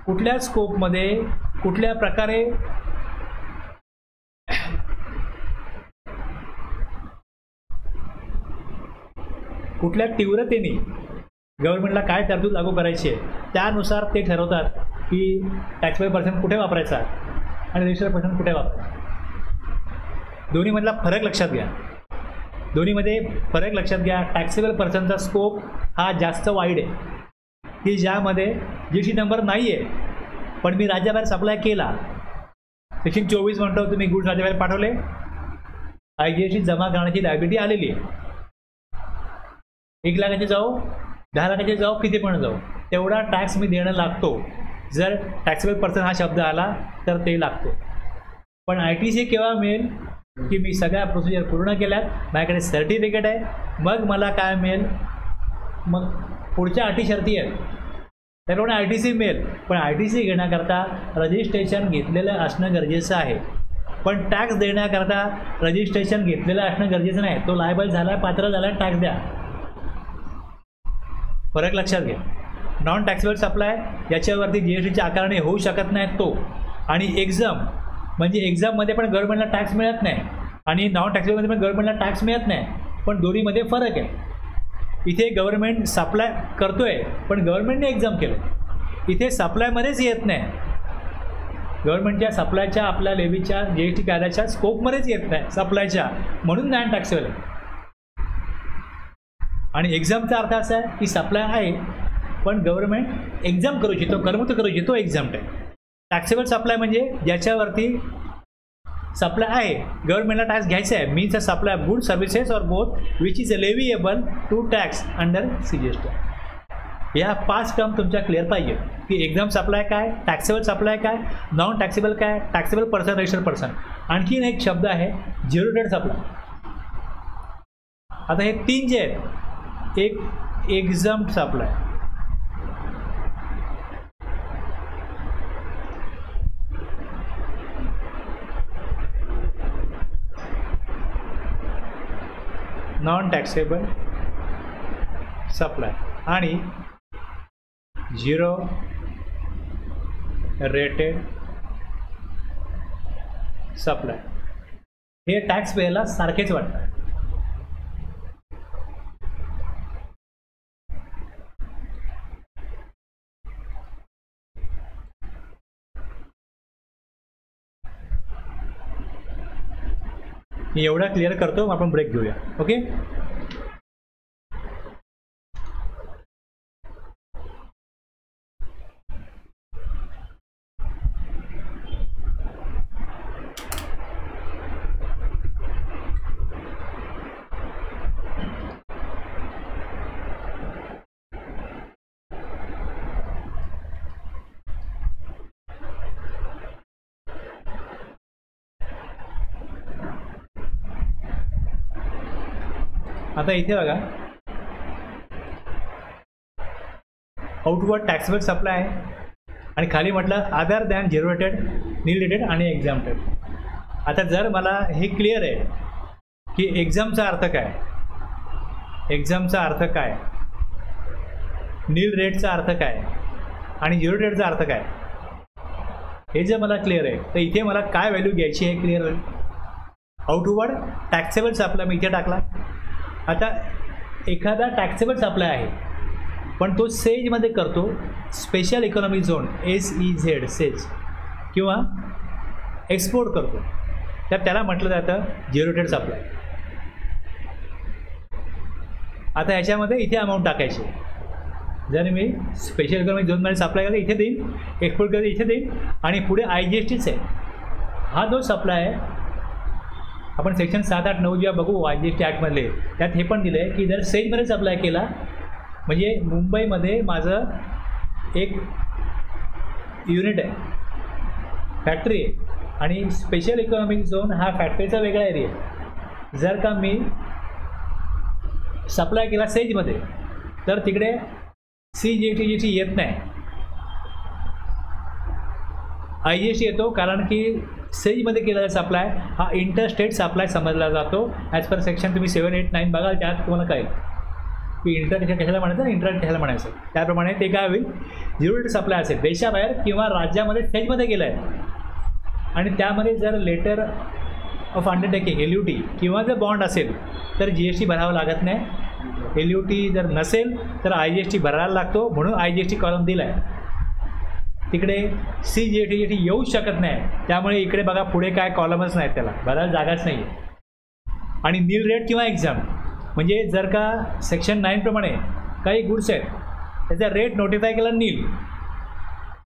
कुठल्या स्कोपमध्ये कुठल्या प्रकारे कुठल्या तीव्रतेने गव्हर्नमेंटला काय तरतूद लागू करायची आहे त्यानुसार ते ठरवतात की टॅक्सेबल पर्सन कुठे वापरायचा आणि रजिस्टर पर्सन कुठे वापरायचा. दोन्हीमधला फरक लक्षात घ्या. दोन्हीमध्ये फरक लक्षात घ्या. टॅक्सेबल पर्सनचा स्कोप हा जास्त वाईड आहे की ज्यामध्ये GST नंबर नाही आहे पण मी राज्याबाहेर सप्लाय केला. सेक्शन 24 म्हणतो तुम्ही गुड्स राज्याबाहेर पाठवले, IGST जमा करण्याची लायबिलिटी आलेली आहे. 1 लाखाचे जाऊ 10 लाखाचे जाऊ किती पण जाऊ तेवढा टॅक्स मी देणं लागतो. जर टॅक्सेबल पर्सन हा शब्द आला तर ते लागतो. पण ITC केव्हा मिळेल की मी सगळ्या प्रोसिजर पूर्ण केल्यात, माझ्याकडे सर्टिफिकेट आहे, मग मला काय मिळेल? मग पुढच्या अटी शर्ती आहेत त्याप्रमाणे ITC मिळेल. पण ITC घेण्याकरता रजिस्ट्रेशन घेतलेलं असणं गरजेचं आहे. पण टॅक्स देण्याकरता रजिस्ट्रेशन घेतलेलं असणं गरजेचं नाही. तो लायबल झाला, पात्र झाला, टॅक्स द्या. फरक लक्षात घ्या. नॉन टॅक्सेबल सप्लाय याच्यावरती GSTची आकारणी होऊ शकत नाही तो, आणि एक्झाम म्हणजे एक्झाममध्ये पण गव्हर्नमेंटला टॅक्स मिळत नाही आणि नॉन टॅक्सेबलमध्ये पण गव्हर्नमेंटला टॅक्स मिळत नाही, पण दोन्हीमध्ये फरक आहे. इथे गव्हर्नमेंट सप्लाय करतोय पण गव्हर्नमेंटने एक्झाम केलं, इथे सप्लायमध्येच येत नाही. गव्हर्नमेंटच्या सप्लायच्या आपल्या लेवीच्या GST कायद्याच्या स्कोपमध्येच येत नाही सप्लायच्या, म्हणून नॉन टॅक्सेबल आहे. आणि एक्झामचा अर्थ असा आहे की सप्लाय आहे पण गव्हर्नमेंट एक्झाम करू इच्छितो, करमुक्त करू इच्छितो, एक्झाम्प्ट आहे. टॅक्सेबल सप्लाय म्हणजे ज्याच्यावरती सप्लाय आहे, गव्हर्नमेंटला टॅक्स घ्यायचा आहे, means a supply of good services और both which is leviable to tax under CGST. या 5 टर्म तुमच्या क्लिअर पाहिजे की एक्झाम सप्लाय काय, टॅक्सेबल सप्लाय काय, नॉन टॅक्सेबल काय, टॅक्सेबल पर्सन, रजिस्टर्ड पर्सन. आणखीन एक शब्द आहे झिरो रेट सप्लाय. आता हे 3 जे आहेत, एक एक्झाम्प्ट सप्लाय, नॉन टॅक्सेबल सप्लाय आणि झिरो रेटेड सप्लाय, हे टॅक्स पेयरला सारखेच वाटतात. मी एवढा क्लिअर करतो, मग आपण ब्रेक घेऊया. ओके, आता इथे बघा आउटवर्ड टॅक्सेबल सप्लाय आहे आणि खाली म्हटलं other than zero rated, nil rated आणि एक्झाम्प्टेड. आता जर मला हे क्लिअर आहे की एक्झामचा अर्थ काय, एक्झामचा अर्थ काय, नील रेटचा अर्थ काय आणि झिरो रेटचा अर्थ काय, हे जर मला क्लिअर आहे तर इथे मला काय व्हॅल्यू घ्यायची हे क्लिअर होईल. आउटवर्ड टॅक्सेबल सप्लाय मी इथे टाकला. आता एखादा टॅक्सेबल सप्लाय आहे पण तो सेजमध्ये करतो, special economic zone SEZ says, किंवा एक्सपोर्ट करतो, तर त्याला म्हटलं जातं झिरो रेटेड सप्लाय. आता ह्याच्यामध्ये इथे अमाऊंट टाकायची. जर मी स्पेशल इकॉनॉमिक झोनमध्ये सप्लाय करतो इथे देईन, एक्सपोर्ट करतो इथे देईन आणि पुढे IGSTच आहे. हा जो सप्लाय आहे आपण सेक्शन 7, 8, 9 जेव्हा बघू IGST ॲक्टमधले, त्यात हे पण दिलं आहे की जर सेजमध्ये सप्लाय केला, म्हणजे मुंबईमध्ये माझं एक युनिट आहे, फॅक्टरी आहे आणि स्पेशल इकॉनॉमिक झोन हा फॅक्टरीचा वेगळा एरिया आहे. जर का मी सप्लाय केला सेजमध्ये तर तिकडे CGST येत नाही, IGST येतो, कारण की सेजमध्ये केलेला सप्लाय हा इंटरस्टेट सप्लाय समजला जातो. ॲज पर सेक्शन तुम्ही 7, 8, 9 बघाल, त्यात तुम्हाला कळेल की इंटर कशाला म्हणायचं, इंटर कशाला म्हणायचं. त्याप्रमाणे ते काय होईल, झिरो रेट सप्लाय असेल देशाबाहेर किंवा राज्यामध्ये सेजमध्ये गेलं आहे आणि त्यामध्ये जर लेटर ऑफ अंडरटेकिंग LUT किंवा जर बॉन्ड असेल तर GST भरावं लागत नाही. LUT जर नसेल तर IGST भरायला लागतो, म्हणून IGST कॉलम दिला आहे. तिकडे CGST येऊच शकत नाही, त्यामुळे इकडे बघा पुढे काय कॉलमच नाही, त्याला भरायला जागाच नाही आहे. आणि नील रेट किंवा एक्झाम म्हणजे जर का सेक्शन 9 प्रमाणे काही गुड्स आहेत त्याचा रेट नोटिफाय केला नील,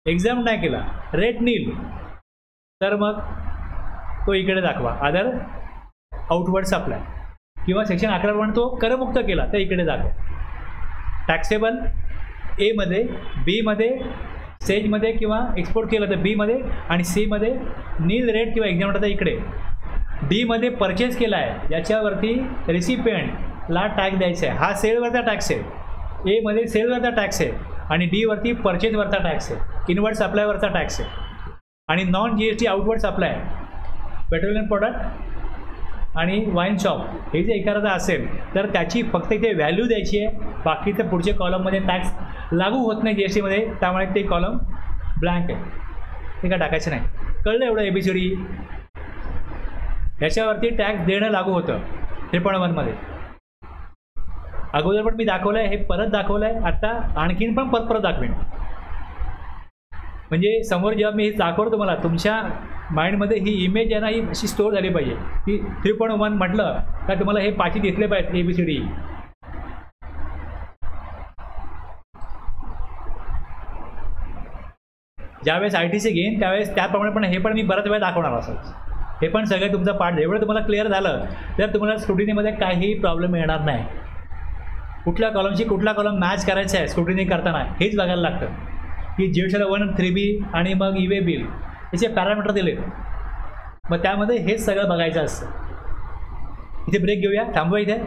एक्झाम नाही केला, रेट नील, तर मग तो इकडे दाखवा अदर आउटवर्ड सप्लाय, किंवा सेक्शन 11 प्रमाणे तो करमुक्त केला तर इकडे दाखवा. टॅक्सेबल Aमध्ये, Bमध्ये, सेजमध्ये किंवा एक्सपोर्ट केलं तर Bमध्ये आणि Cमध्ये नील रेट किंवा एक्झाम तर इकडे. Dमध्ये परचेस केला आहे ज्याच्यावरती रिसिपियंटला टॅक्स द्यायचा आहे, हा सेलवरचा टॅक्स आहे. Aमध्ये सेलवरचा टॅक्स आहे आणि Dवरती परचेसवरचा टॅक्स आहे, इनवर्ड सप्लायवरचा टॅक्स आहे. आणि non GST outward supply petroleum product आणि वाईन शॉप हे जे एखादा असेल तर त्याची फक्त इथे व्हॅल्यू द्यायची आहे, बाकीचं पुढच्या कॉलममध्ये टॅक्स लागू होत नाही GSTमध्ये, त्यामुळे ते कॉलम ब्लँक आहे, ते काय टाकायचं नाही. कळलं एवढं ABCD? ह्याच्यावरती टॅक्स देणं लागू होतं 3.1मध्ये. अगोदर पण मी दाखवलं आहे, हे परत दाखवलं आहे, आता आणखीन पण परत दाखवेन. म्हणजे समोर जेव्हा मी हे दाखवतो तुम्हाला, तुमच्या माइंडमध्ये ही इमेज आहे ना, ही अशी स्टोअर झाली पाहिजे की 3.1 म्हटलं का तुम्हाला हे पाठी दिसले पाहिजेत ABCD. ज्यावेळेस ITC घेईन त्यावेळेस त्याप्रमाणे पण हे पण मी बऱ्याच वेळा दाखवणार असंच. हे पण सगळं तुमचं पार्ट एवढं तुम्हाला क्लिअर झालं तर तुम्हाला स्क्रुटिनीमध्ये काहीही प्रॉब्लेम येणार नाही. कुठल्या कॉलमशी कुठला कॉलम मॅच करायचा आहे स्क्रुटिनी करताना हेच बघायला लागतं की GST 1 3B आणि मग E-way बिल याचे पॅरामीटर दिलेत. मग त्यामध्ये हेच सगळं बघायचं असतं. इथे ब्रेक घेऊया, थांबूया इथे.